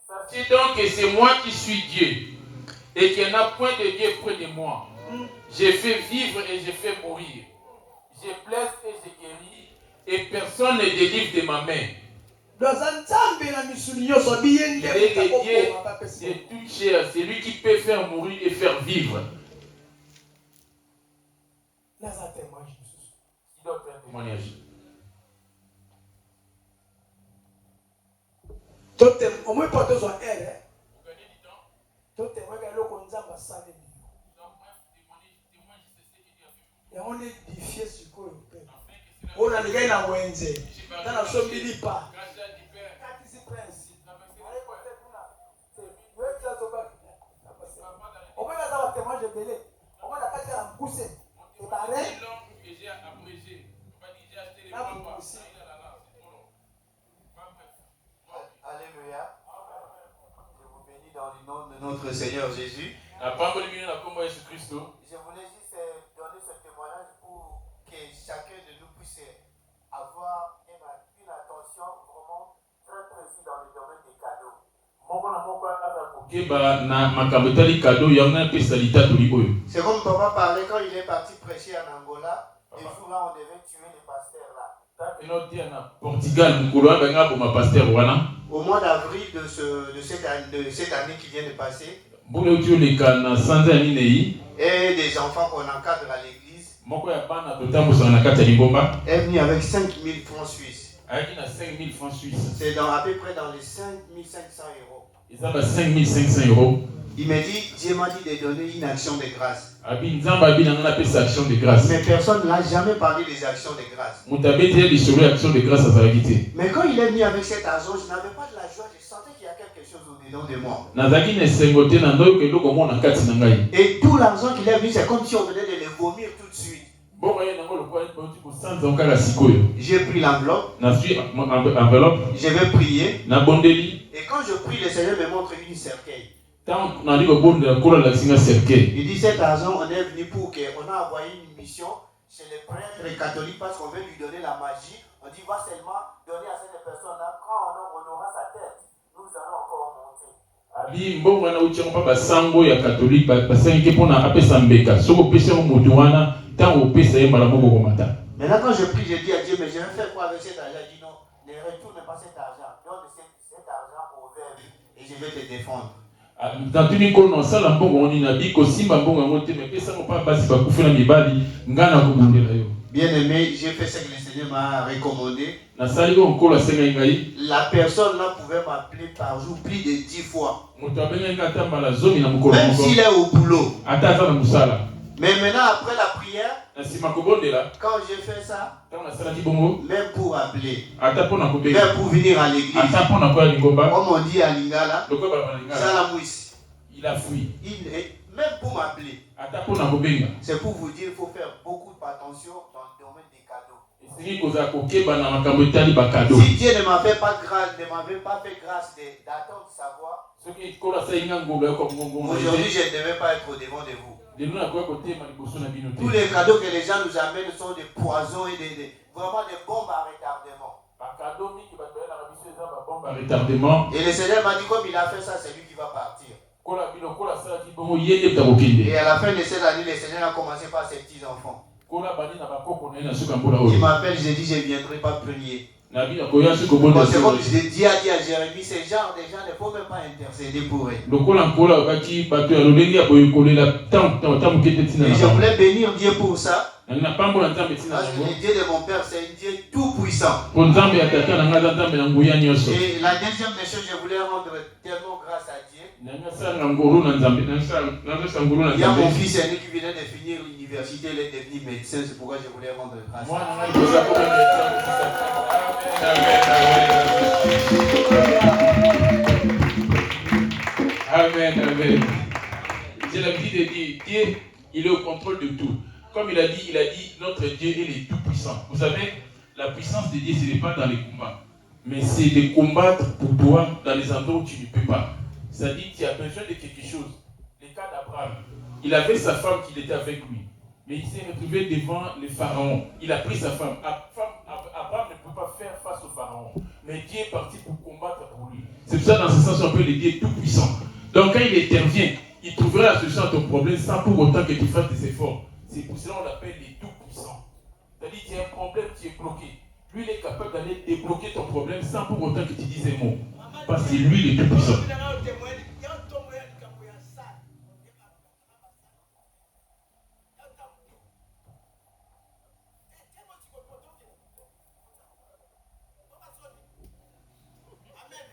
Sachez donc que c'est moi qui suis Dieu. et qu'il n'y en a point de Dieu près de moi. J'ai fait vivre et j'ai fait mourir. Je blesse et je guéris, et personne ne délivre de ma main. Il est le Dieu de toute chair, c'est lui qui peut faire mourir et faire vivre. Il doit faire un témoignage. Au moins pas besoin d'aide. On est édifié sur quoi on a les gars dans Wenze. Dans la somme milipa. On va avoir témoin de belé. On va la passer à pousser. Et pareil. Alléluia. Je vous bénis dans le nom de notre Seigneur Jésus. Je voulais juste donner ce témoignage pour que chacun de nous puisse avoir une attention vraiment très précise dans le domaine des cadeaux. C'est comme papa parlait quand il est parti prêcher en Angola. Et souvent on devait tuer les pasteurs là. Au mois d'avril de cette année qui vient de passer, et des enfants qu'on encadre à l'église est venu avec 5 000 francs suisses. C'est à peu près dans les 5 500 euros. Il m'a dit, Dieu m'a dit de donner une action de grâce. Mais personne ne l'a jamais parlé des actions de grâce. Mais quand il est venu avec cet argent, je n'avais pas de la joie, je sentais qu'il y a quelque chose au-dedans de moi. Et tout l'argent qu'il est venu, c'est comme si on venait de le vomir tout de suite. J'ai pris l'enveloppe. Je vais prier. Et quand je prie, le Seigneur me montre une cercueil. Il dit cet argent, on est venu pour qu'on a envoyé une mission chez les prêtres catholiques parce qu'on veut lui donner la magie. On dit va seulement donner à cette personne-là. Quand on aura sa tête, nous allons encore monter. Maintenant quand je prie, je dis à Dieu, mais je vais faire quoi avec cet argent? Il dit non, ne retourne pas cet argent. Donne cet argent au verbe et je vais te défendre. Bien aimé, j'ai fait ce que le Seigneur m'a recommandé. La personne là pouvait m'appeler par jour plus de 10 fois. Même s'il est au boulot. Mais maintenant après la prière, quand j'ai fait ça, même pour appeler, même pour venir à l'église, comme on dit à Lingala, il a fui. Même pour m'appeler, c'est pour vous dire qu'il faut faire beaucoup d'attention dans le domaine des cadeaux. Si Dieu ne m'avait pas fait grâce d'attendre de savoir, aujourd'hui je ne devais pas être au-devant de vous. Tous les cadeaux que les gens nous amènent sont des poisons et vraiment des bombes à retardement. Et le Seigneur m'a dit comme il a fait ça, c'est lui qui va partir. Et à la fin de cette année, le Seigneur a commencé par ses petits-enfants. Il m'appelle, je dis je ne viendrai pas prier. C'est comme je dis à Jérémie, ces gens de gens ne faut même pas intercéder pour eux. Et je voulais bénir Dieu pour ça. Parce que le Dieu de mon père, c'est un Dieu tout puissant. Et la deuxième des choses, je voulais rendre tellement grâce à Dieu. Il y a mon fils aîné qui venait de finir l'université, il est devenu médecin, c'est pourquoi je voulais rendre grâce à Dieu. Amen. J'ai l'habitude de dire, Dieu, il est au contrôle de tout. Comme il a dit, notre Dieu, il est tout puissant. Vous savez, la puissance de Dieu, ce n'est pas dans les combats, mais c'est de combattre pour toi dans les endroits où tu ne peux pas. C'est-à-dire, tu as besoin de quelque chose. Le cas d'Abraham, il avait sa femme qui était avec lui, mais il s'est retrouvé devant le pharaon. Il a pris sa femme. Abraham ne peut pas faire face au pharaon, mais Dieu est parti pour combattre pour lui. C'est pour ça, dans ce sens, on peut le dire tout puissant. Donc, quand il intervient, il trouverait la solution à ton problème sans pour autant que tu fasses des efforts. C'est pour cela qu'on l'appelle les tout-puissants. C'est-à-dire qu'il y a un problème, tu es bloqué. Lui, il est capable d'aller débloquer ton problème sans pour autant que tu dises un mot. Parce que c'est lui le tout-puissant.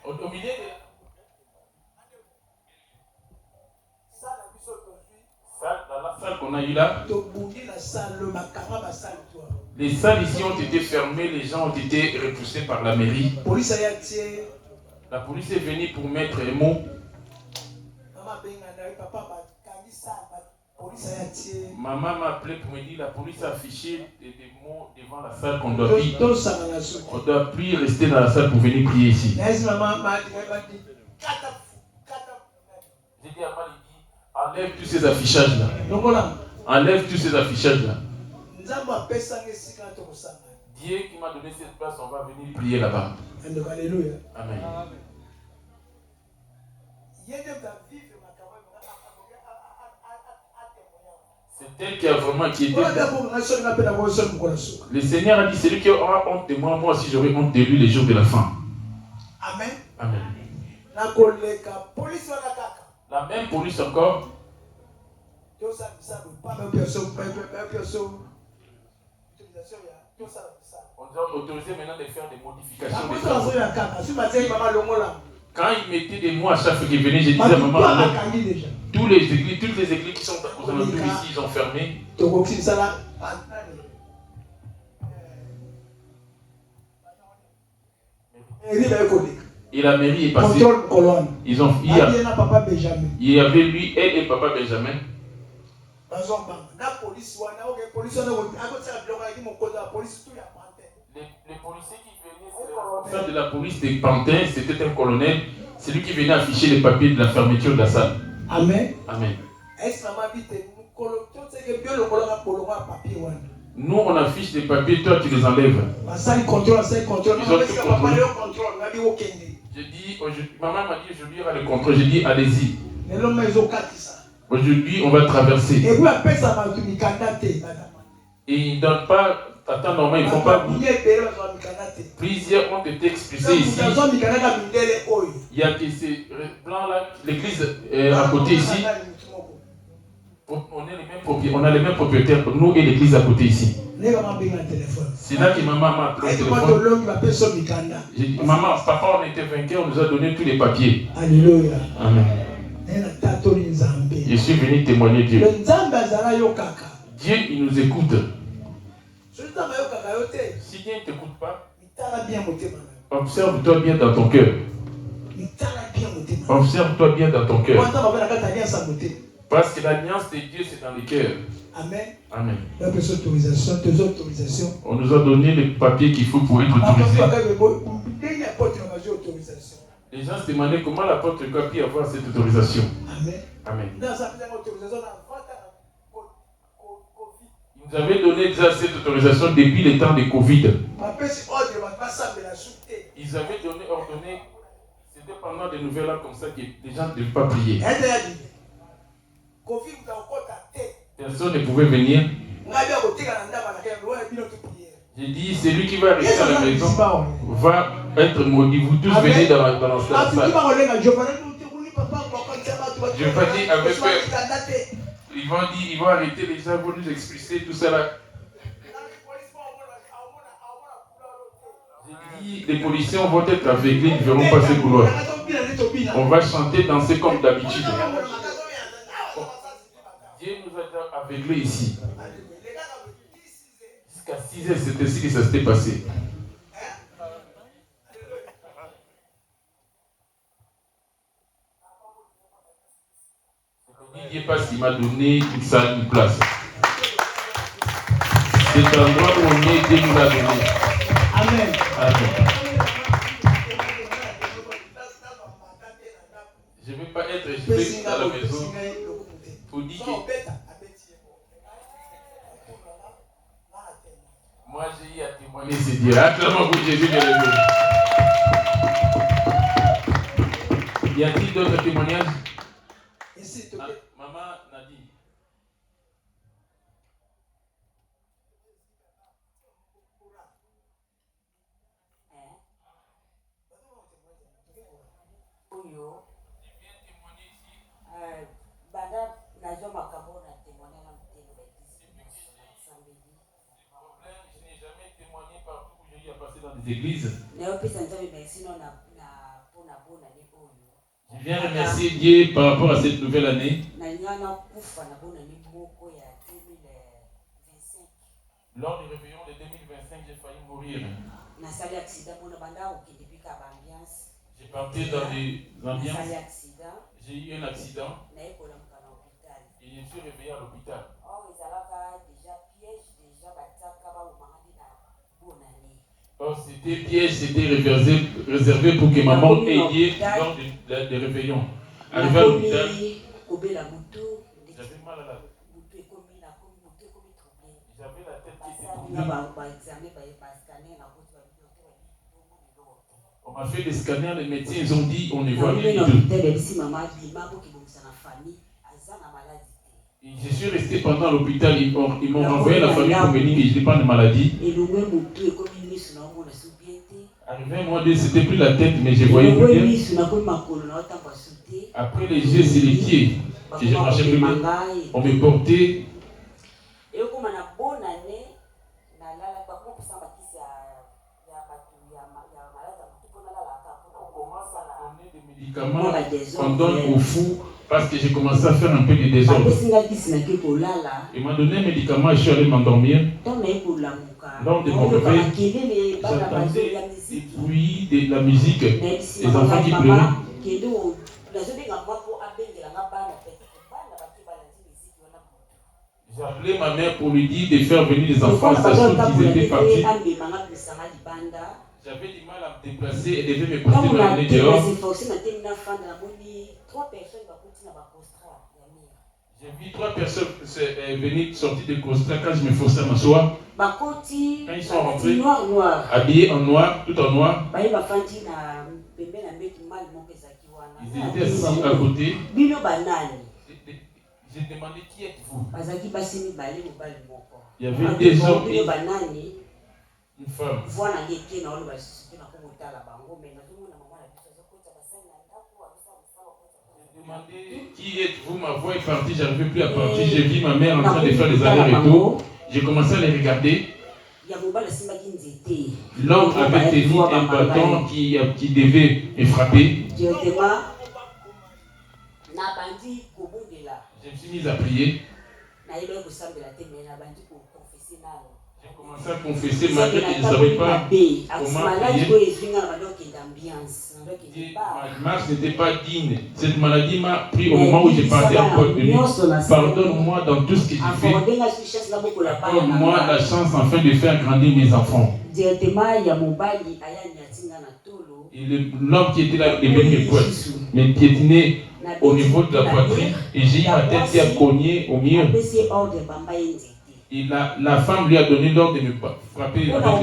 Au milieu de dans la salle qu'on a eu là, les salles ici ont été fermées, les gens ont été repoussés par la mairie. La police est venue pour mettre un mot. Maman m'a appelé pour me dire la police a affiché des mots devant la salle qu'on doit plus. On ne doit plus rester dans la salle pour venir prier ici. J'ai dit à Maliki, enlève tous ces affichages-là. Enlève tous ces affichages-là. Dieu qui m'a donné cette place, on va venir prier là-bas. Alléluia. Amen. C'est elle qui a vraiment inquiété. Le Seigneur a dit, celui qui aura honte de moi, moi aussi j'aurai honte de lui les jours de la fin. Amen. Amen. La même police encore. On doit autoriser maintenant de faire des modifications. Quand il mettait des mots à chaque fois qu'il venait, je disais à maman, toutes les églises qui sont aux alentours ici, ils ont fermé. Et la mairie est passée. Il y avait lui, elle et papa Benjamin. Les policiers qui venaient, c'est le responsable de la police des Pantins, c'était un colonel. C'est lui qui venait afficher les papiers de la fermeture de la salle. Amen. Amen. Nous, on affiche des papiers, toi, tu les enlèves. Ils ont tout contrôlé. Je dis, maman m'a dit, aujourd'hui, il y aura le contrôle. J'ai dit, allez-y. Aujourd'hui, on va traverser. Et ils ne donnent pas à temps normal, ils ne font pas. Plusieurs ont été expulsés ici. Il y a que ces plans-là, l'église à côté ici. On a les mêmes propriétaires, nous et l'église à côté ici. C'est là que maman m'a appelé au téléphone. J'ai dit, maman, papa, on était vainqueurs, on nous a donné tous les papiers. Alléluia. Amen. Je suis venu témoigner Dieu. Dieu, il nous écoute. Si Dieu ne t'écoute pas, observe-toi bien dans ton cœur. Observe-toi bien dans ton cœur. Parce que l'alliance de Dieu, c'est dans les cœurs. Amen. Amen. Autorisation. On nous a donné les papiers qu'il faut pour être autorisé. Les gens se demandaient comment l'apôtre a pu avoir cette autorisation. Amen. Amen. Ils nous avaient donné déjà cette autorisation depuis les temps de Covid. Ils avaient ordonné, c'était pendant des nouvelles là comme ça que les gens ne devaient pas prier. Personne ne pouvait venir. J'ai dit, c'est lui qui va rester à la maison, va être maudit. Vous tous venez dans la salle. Je vais pas dire avec peur. Ils vont arrêter les gens, vont nous expulser, tout ça là. J'ai dit, les policiers vont être aveuglés, ils ne verront pas ces couloirs. On va chanter, danser comme d'habitude. Dieu nous a aveuglés ici. Jusqu'à 6 heures, c'était ce que ça s'était passé. Dieu parce qu'il m'a donné une salle, une place. Cet endroit où on est, Dieu nous l'a donné. Amen. Amen. Je ne vais pas être strict à la maison pour dire que moi j'ai eu à témoigner, c'est Dieu. Acclamons pour Jésus de l'élevé. Y a-t-il d'autres témoignages? dans des églises. Je viens remercier Dieu par rapport à cette nouvelle année. Lors du réveillon de 2025, j'ai failli mourir. J'ai parti dans des ambiances. J'ai eu un accident et je suis réveillé à l'hôpital. Oh, c'était piège, c'était réservé pour que maman aide lors des réveillons. Arrivé à l'hôpital, j'avais mal à la tête. J'avais la tête qui était on m'a fait des scanners, les médecins ils ont dit on ne voit rien du tout. Et je suis resté pendant l'hôpital, ils m'ont renvoyé à la famille pour me dire que je n'ai pas de maladie. Arrivé à moi, c'était plus la tête, mais je voyais plus bien. Après les yeux, c'est les pieds. Je marchais plus bien. On me portait. On donne aux fous parce que j'ai commencé à faire un peu de désordre. Il m'a donné un médicament et je suis allé m'endormir. Lors de mon réveil, j'entendais des bruits, de la musique, des enfants qui pleuraient. J'ai appelé ma mère pour lui dire de faire venir les enfants, sachant qu'ils étaient partis. J'avais du mal à me déplacer et devait me porter dans l'année dehors. J'ai vu 3 personnes venir sortir de Costa quand je me forçais à m'asseoir. Quand ils sont rentrés, habillés en noir, tout en noir, ils étaient assis à côté. J'ai demandé qui êtes-vous? Il y avait des hommes et une femme. J'ai demandé qui êtes-vous? Ma voix est partie, j'arrivais plus à partir. J'ai vu ma mère en train de faire les allers-retours. J'ai commencé à les regarder. L'homme avait tenu un bâton qui devait me frapper. Je me suis mise à prier. J'ai commencé à confesser malgré que je ne savais pas comment prier. Ma marche n'était pas digne. Cette maladie m'a pris au moment où j'ai parti en boîte de nuit. Pardonne-moi dans tout ce que j'ai fait. Accorde-moi la chance enfin de faire grandir mes enfants. Et l'homme qui était là est venu me piétiner au niveau de la poitrine. Et j'ai eu ma tête qui a cogné au mur. Et la femme lui a donné l'ordre de me frapper avec le bâton.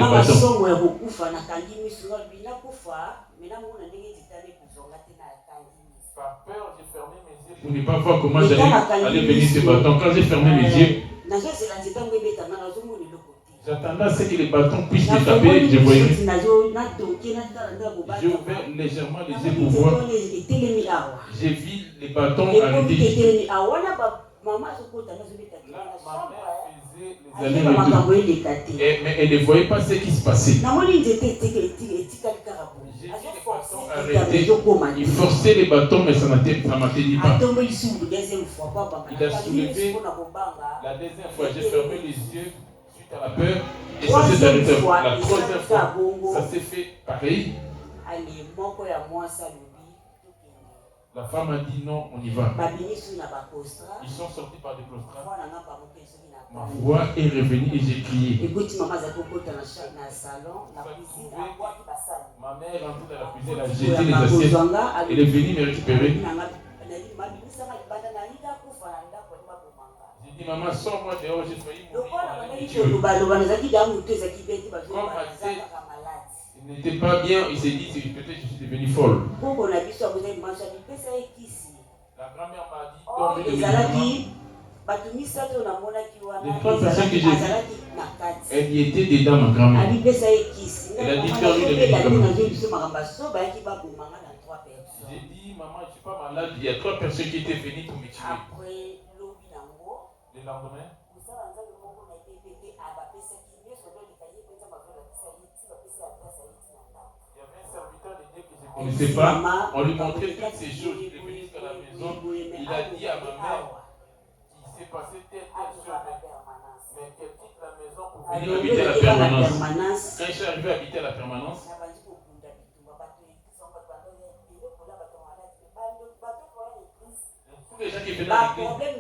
Par peur, j'ai fermé mes yeux pour ne pas voir comment j'allais aller venir ce bâton. Quand j'ai fermé mes yeux, j'attendais à ce que les bâtons puissent me taper. Je voyais. J'ai ouvert légèrement les yeux pour voir. J'ai vu les bâtons arrêter. Là, ma mère faisait les allers-retours. Mais elle ne voyait pas ce qui se passait. J'ai vu les bâtons arrêter. Il forçait les bâtons, mais ça ne m'atteignait pas. Il a soulevé. La deuxième fois, j'ai fermé les yeux suite à la peur. Et ça s'est arrêté. La troisième fois, ça s'est fait pareil. La femme a dit non, on y va. Ils sont sortis par des claustrats. Ma voix est revenue et j'ai crié. Ma mère est rentrée dans la cuisine, elle a jeté les assiettes. Elle est venue me récupérer. J'ai dit, maman, sors-moi dehors, j'ai failli mourir. Comme ma tête n'était pas bien, il s'est dit, peut-être je suis devenue folle. La grand-mère m'a dit, donne le médicament. Les 3 personnes que j'ai vues, elle y était dedans, ma grand-mère. Elle a dit, donne-lui le médicament. J'ai dit, maman, je ne suis pas malade. Il y a 3 personnes qui étaient venues pour me tuer. Le lendemain, On ne sait pas. On lui montrait toutes ces choses. Il est venu jusqu'à la maison. Il a dit à ma mère qu'il s'est passé telle chose. Mais qu'elle quitte la maison pour venir habiter à la permanence. Quand je suis arrivé à habiter à la permanence, tous les gens qui venaient à l'église,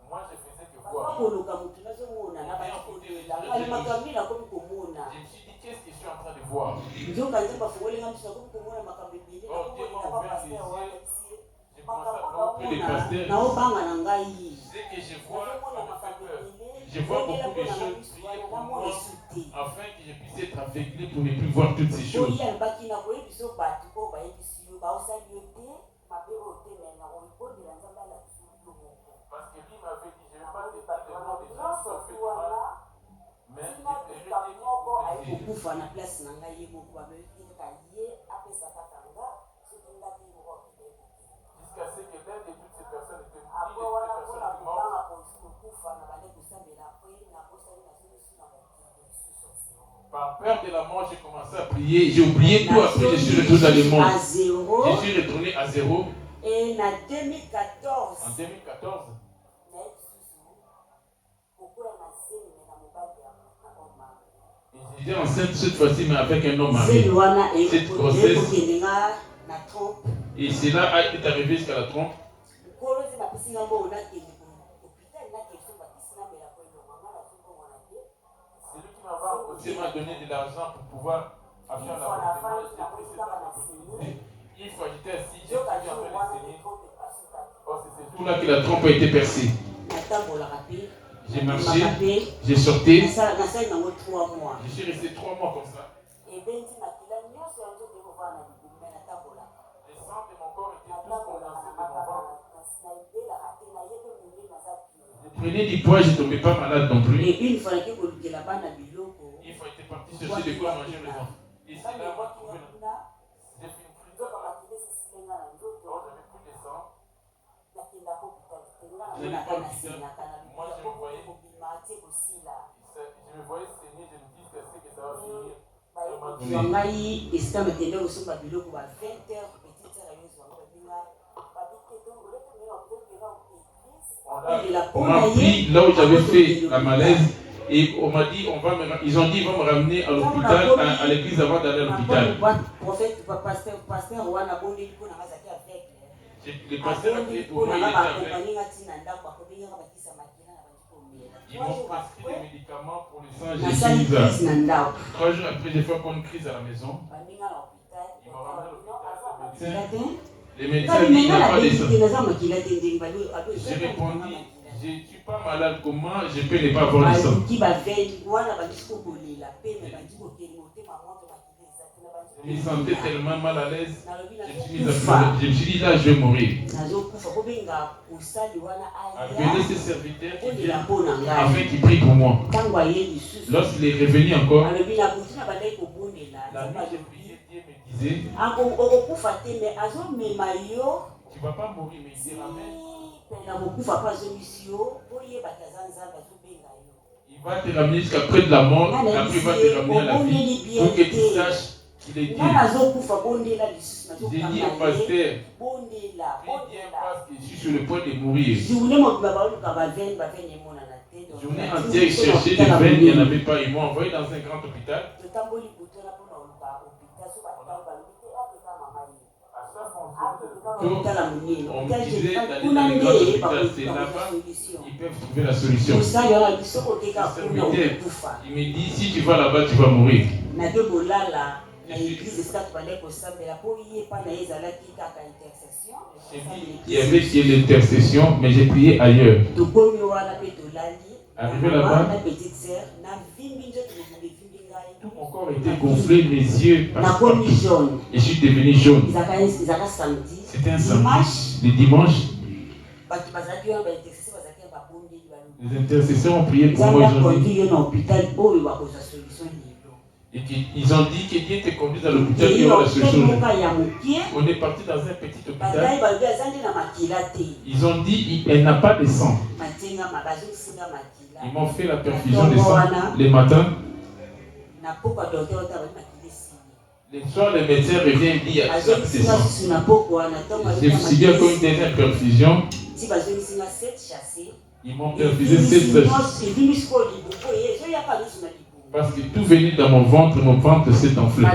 moi je faisais que voir. Je me suis dit, qu'est-ce que je suis en train de voir? Oh, Dieu m'a ouvert les yeux. J'ai commencé à voir que les pasteurs, ce que je vois, ça me fait peur. Je vois beaucoup de choses prier pour moi afin que je puisse être aveuglé pour ne plus voir toutes ces choses. Parce que lui m'avait dit, je ne vais pas te dire le nom des gens qui ont fait du mal, mais je te jusqu'à ce que l'un de toutes ces personnes était par peur de la mort, j'ai commencé à prier. J'ai oublié tout, après je suis retourné dans le monde. Je suis retourné à zéro. Et en 2014, En 2014, j'étais enceinte cette fois-ci, mais avec un homme marié. Cette grossesse, et cela est arrivé jusqu'à la trompe. C'est lui qui m'a donné de l'argent pour pouvoir faire la une fois j'étais assis, j'ai en train de saigner. Oh, c'est tout là que la trompe a été percée. J'ai marché, j'ai sorti. Je suis resté 3 mois comme ça. Le sang de mon corps était tout condensé de mon ventre. Je prenais du poids, je ne tombais pas malade non plus. Une fois j'étais parti chercher de quoi manger mes enfants. Et c'est là moi qui trouvé. J'ai fait une crise. Oh, j'avais plus de sang. Je n'ai pas vu ça. Moi, je me voyais saigner, je me dis que c'est que ça va finir. On m'a pris là où j'avais fait la malaise et on m'a dit, ils ont dit, ils vont me ramener à l'hôpital, à l'église avant d'aller à l'hôpital. Le pasteur a dit pour moi, il était avec. Ils m'ont prescrit des médicaments pour le sang. J'ai 3 jours après, j'ai fait encore une crise à la maison. Ils m'ont ramené à l'hôpital. Les médecins disent qu'il n'y a pas de sang. J'ai répondu, je ne suis pas malade, comment je peux ne pas avoir le sang? Je me sentais tellement mal à l'aise. Je me suis dit là, je vais mourir. Appelez ces serviteurs qui viennent afin qu'ils prient pour moi. Lorsqu'il est revenu encore, la nuit j'ai prié, Dieu me disait, tu ne vas pas mourir, mais il te ramène. Il va te ramener jusqu'à près de la mort, après il va te ramener à la vie, pour que tu saches qu'il est Dieu. J'ai dit au pasteur, prie bien parce que je suis sur le point de mourir. Journée entière, il cherchait des veines, il n'y en avait pas. Ils m'ont envoyé dans un grand hôpital. On me disait d'aller dans les grands hôpitaux, c'est là-bas, ils peuvent trouver la solution. Il me dit, si tu vas là-bas, tu vas mourir. Il y avait l'intercession, mais j'ai prié ailleurs. Arrivé là-bas, tout mon corps était gonflé, mes yeux et je suis devenu jaune. C'était un samedi, le dimanche. Les intercesseurs ont prié pour moi aujourd'hui. Et ils ont dit que Dieu te conduise à l'hôpital et aura la solution. On est parti dans un petit hôpital. Ils ont dit qu'elle n'a pas de sang. Ils m'ont fait la perfusion de sang les matins. Les soirs, le médecin revient et dit à chaque session. J'ai subi encore une dernière perfusion. Ils m'ont perfusé 7 sachets. Parce que tout venait dans mon ventre s'est enflé.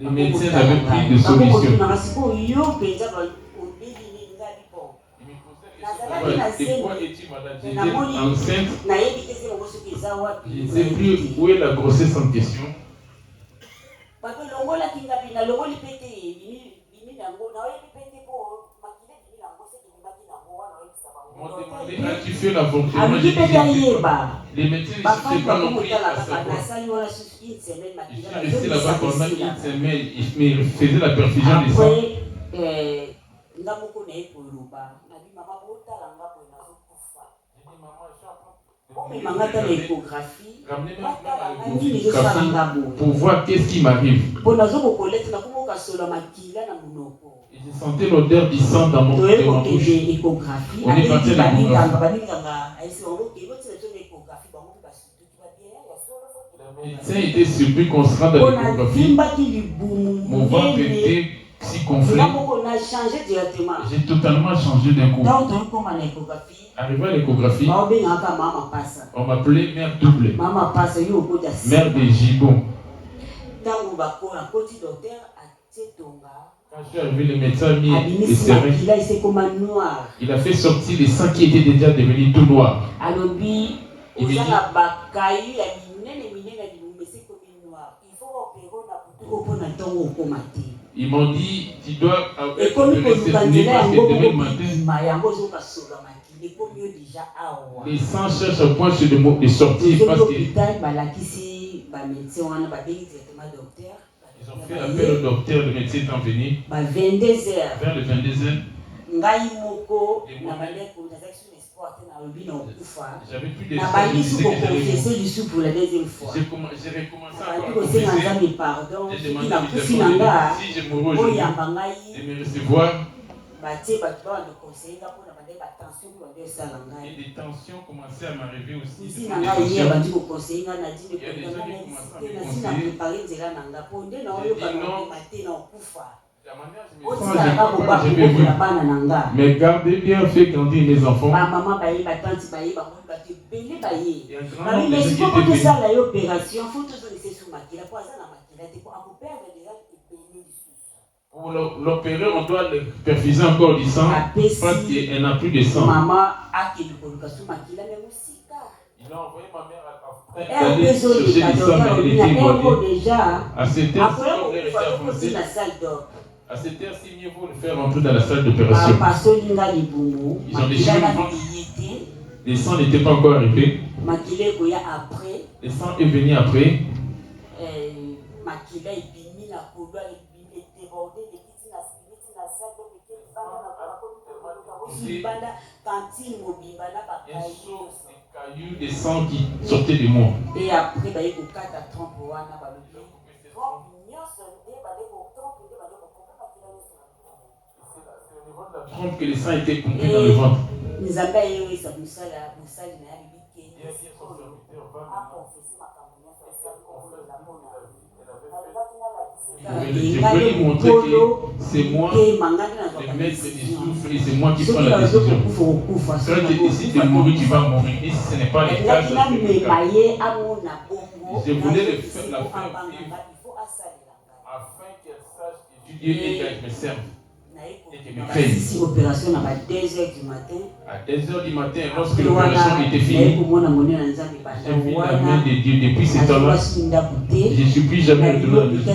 Les médecins n'avaient pris de solution. Et quoi es-tu malade? J'étais enceinte. Je ne sais plus où est la grossesse en question. On m'a demandé, as-tu fait l'avortement? Les médecins ne s'étaient pas repris à savoir. Je suis resté là-bas pendant une semaine. Ils me faisaient la perfusion de sang. Pour voir qu'est-ce qui m'arrive. Et je sentais l'odeur du sang dans mon bouche. On est parti à l'échographie. Le médecin était surpris qu'on se rende à l'échographie. Mon ventre était si gonflé. J'ai totalement changé d'un coup. Arrivé à l'échographie, on m'appelait mère double, mère des gibbons. Quand je suis arrivé, le médecin a mis les seringues. Il a fait sortir les sangs qui étaient déjà devenus tout noirs. Il me dit, ils m'ont dit, tu dois être opéré cette nuit parce que demain matin, les sangs cherchent un point sur le mot de sortir parce qu'ils ont fait appel au docteur, le médecin étant venu. Vers le 22h, j'avais plus d'espoir. J'ai recommencé encore à confesser. J'ai demandé à mes si je mourrais aujourd'hui, de me recevoir. Et des tensions commençaient à m'arriver aussi. Il y a des gens qui commençaient à me conseiller. Mais gardez bien, fait grandir mes enfants. Et un grand nombre de pour l'opérer, on doit le perfuser encore du sang parce qu'elle n'a plus de sang. Ils ont envoyé ma mère d'aller chercher du sang, mais elle était immolée. À cette heure-ci, mieux vaut le faire rentrer dans la salle d'opération. Ils ont déchiré mon ventre. Le sang n'était pas encore arrivé. Le sang est venu après. Un saut de cailloux de sang qui sortait de moi. Et après, trompe que le sang était pompé dans le ventre. Je peux lui montrer que c'est moi le maître du souffle et c'est moi qui prends la décision. Quand tu décides de mourir, tu vas mourir. Et si ce n'est pas le cas, je voulais le faire la faire vivre afin qu'elle sache que Dieu est qu'elle me serve. Ici, opération à 2h du matin. À 2h du matin, lorsque l'opération était finie, j'ai vu la main de Dieu depuis ce temps-là. Je ne suis plus jamais retourné à la maison.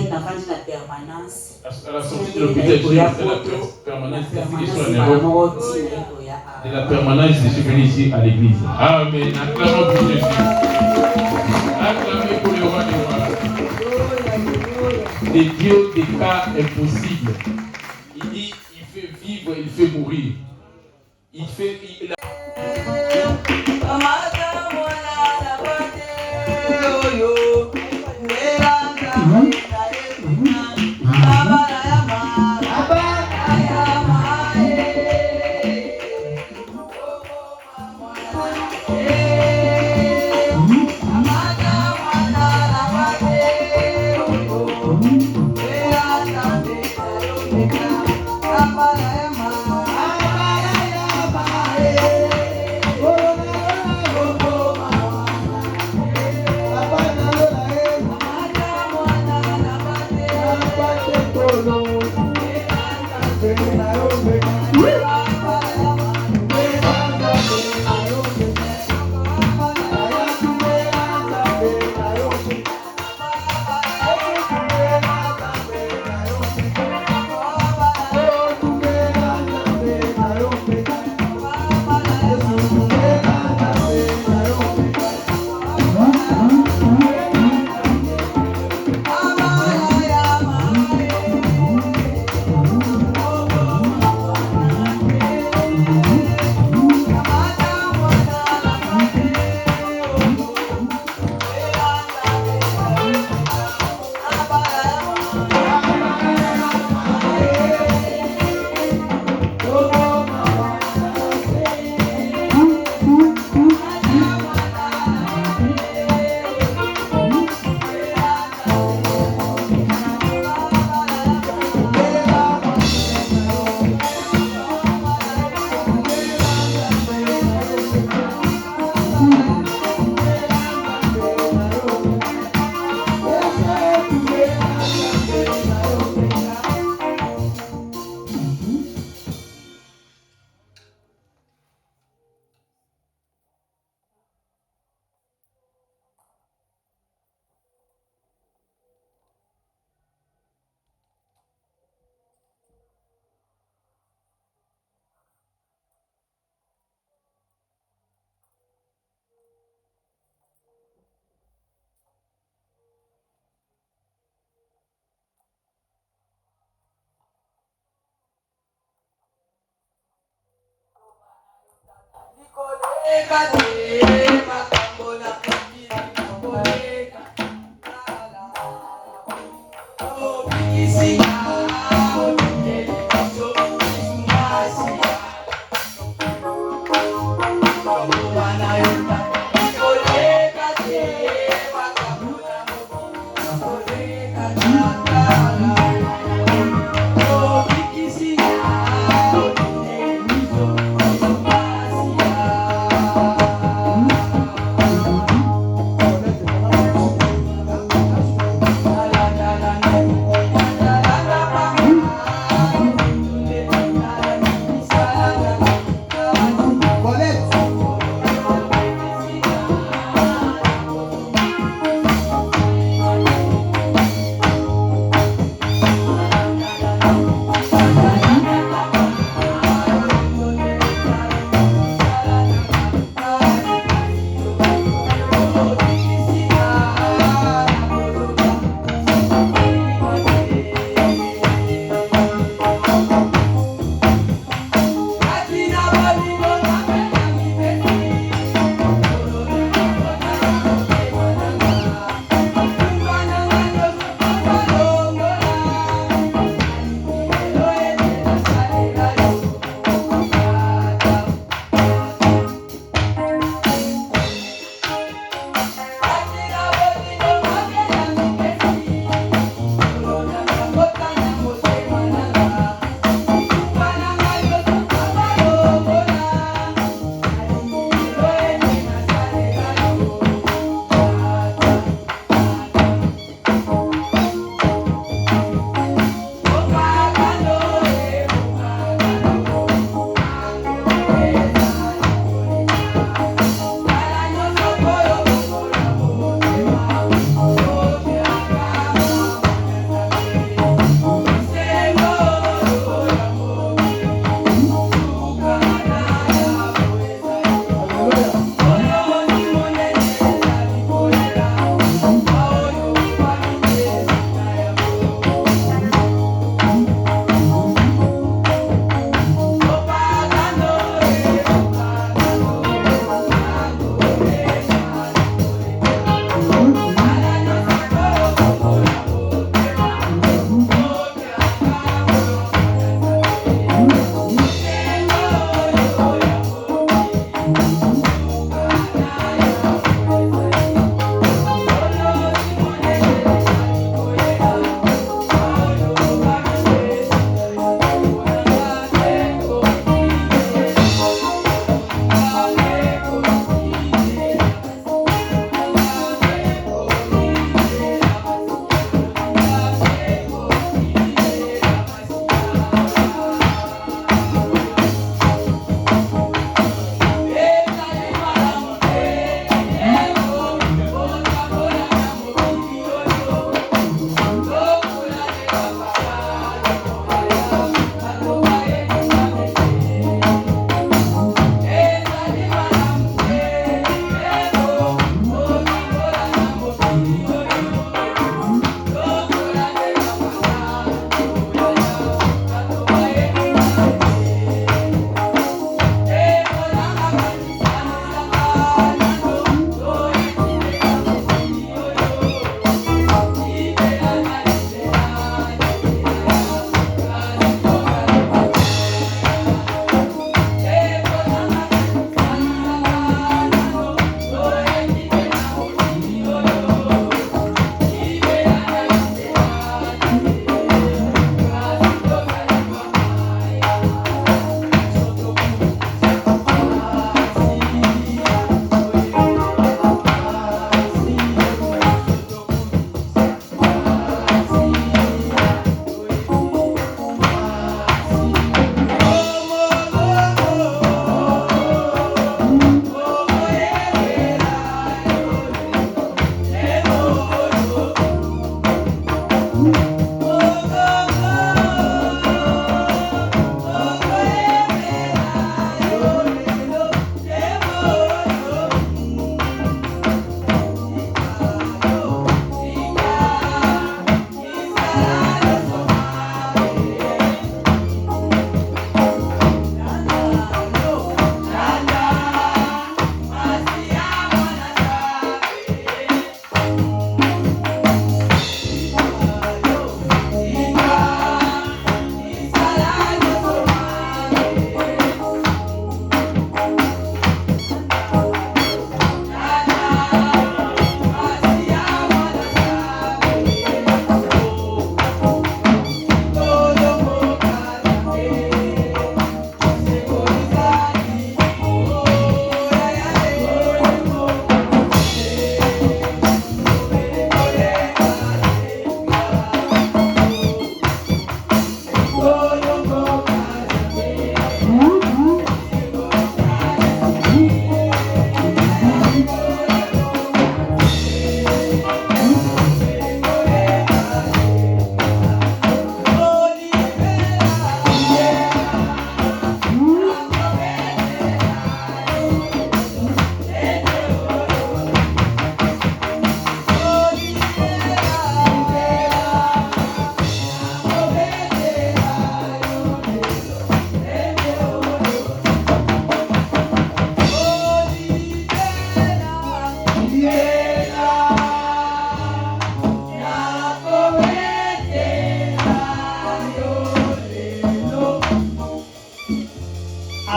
À la sortie de l'hôpital, j'ai fait la permanence de la permanence, je suis venu ici à l'église. Amen. Acclamons pour Jésus. Acclamez pour le roi des rois. Les dieux des cas impossibles. Il dit, il fait vivre, il fait mourir. Il fait...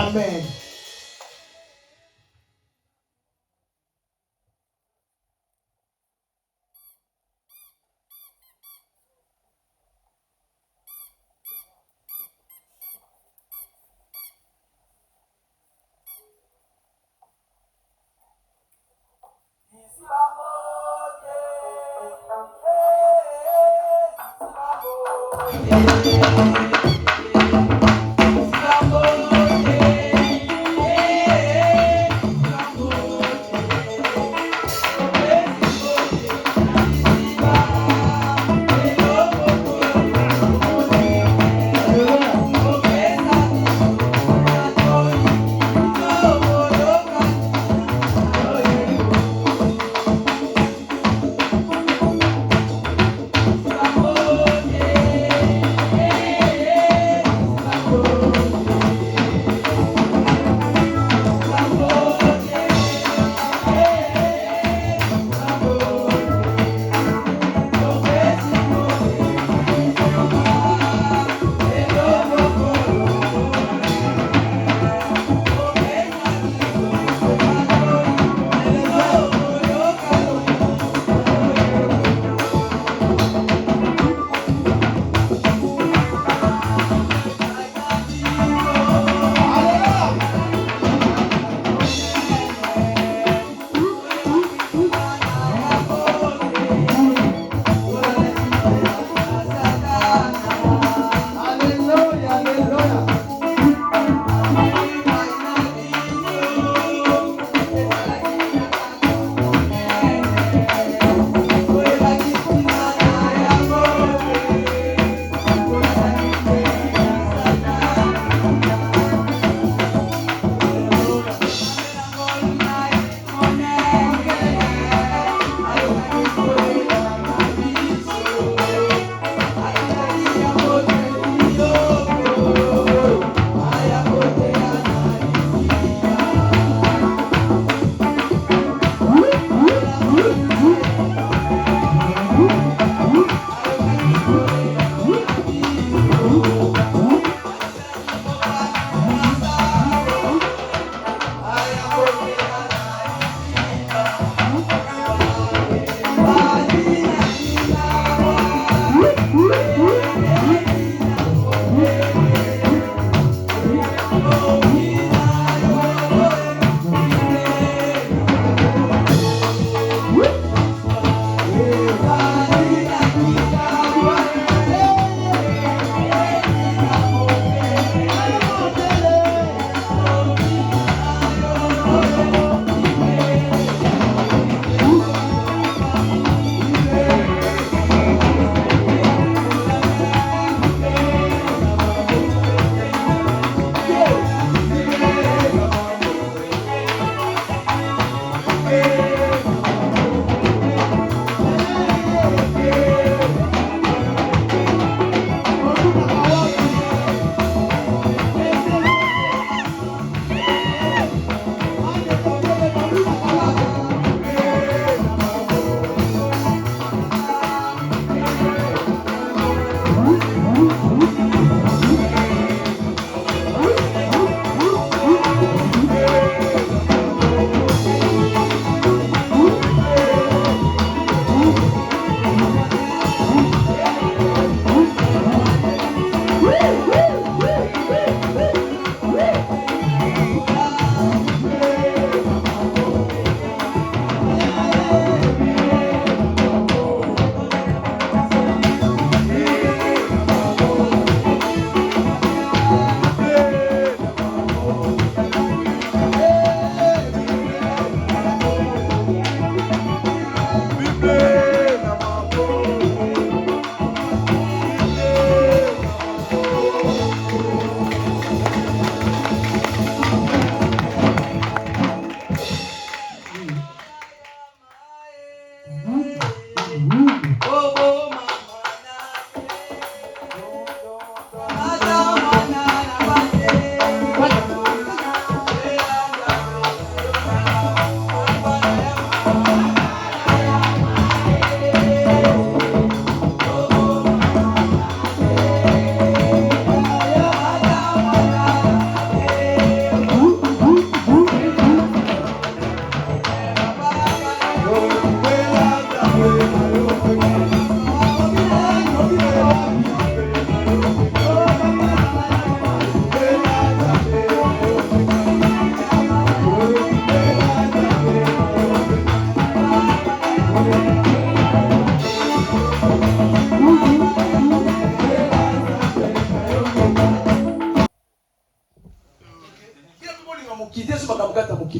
Amen. Islam,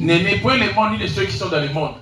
N'aimez point le monde ni les ceux qui sont dans le monde.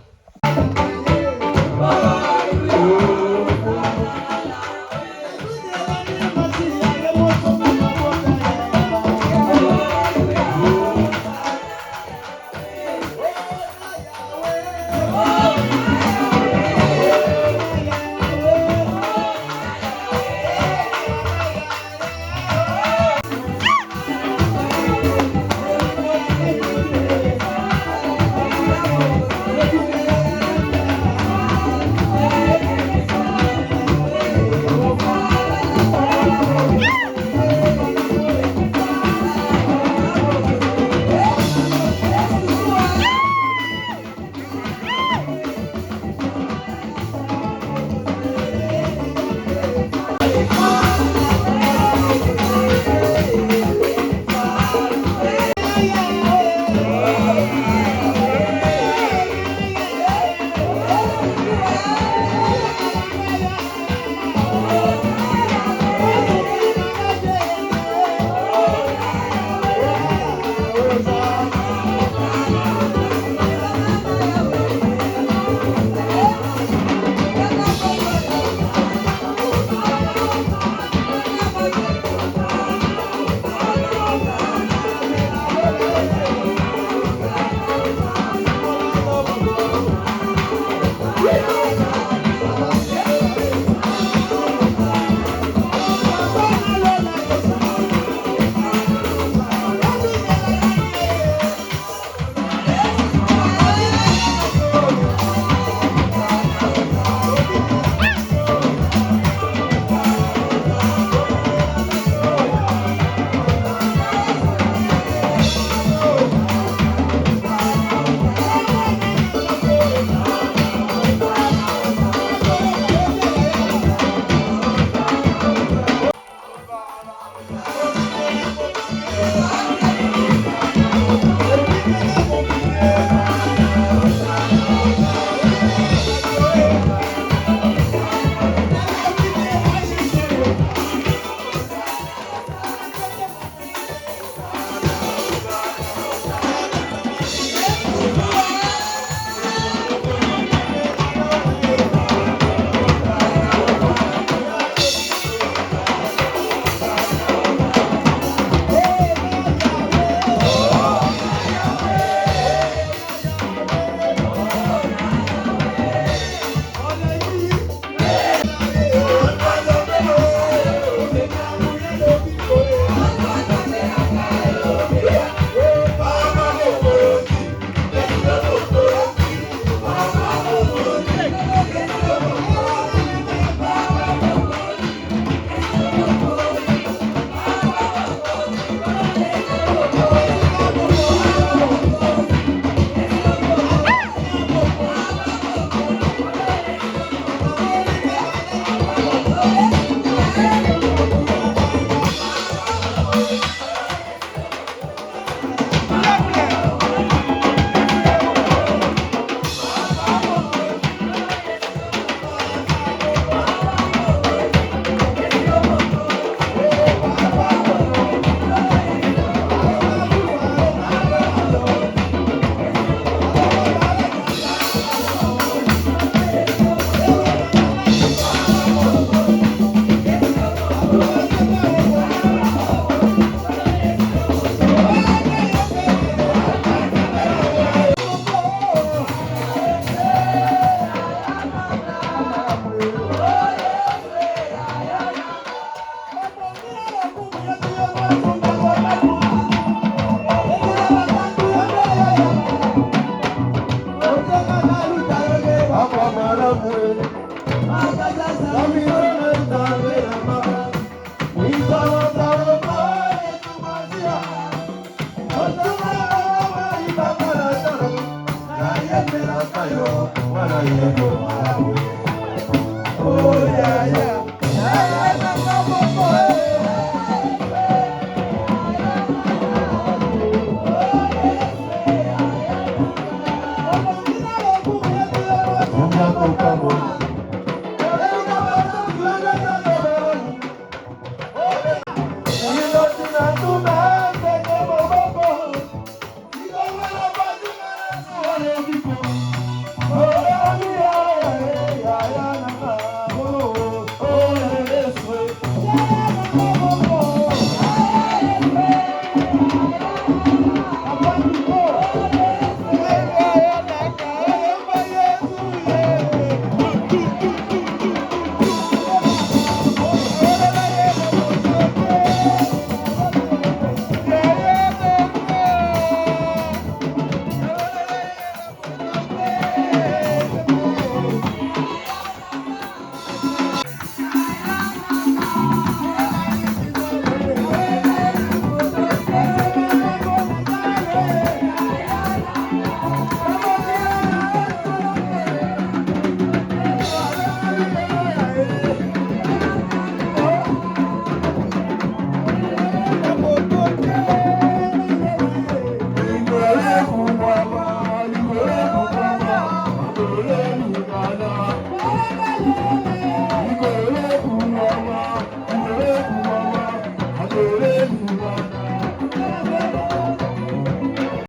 Leo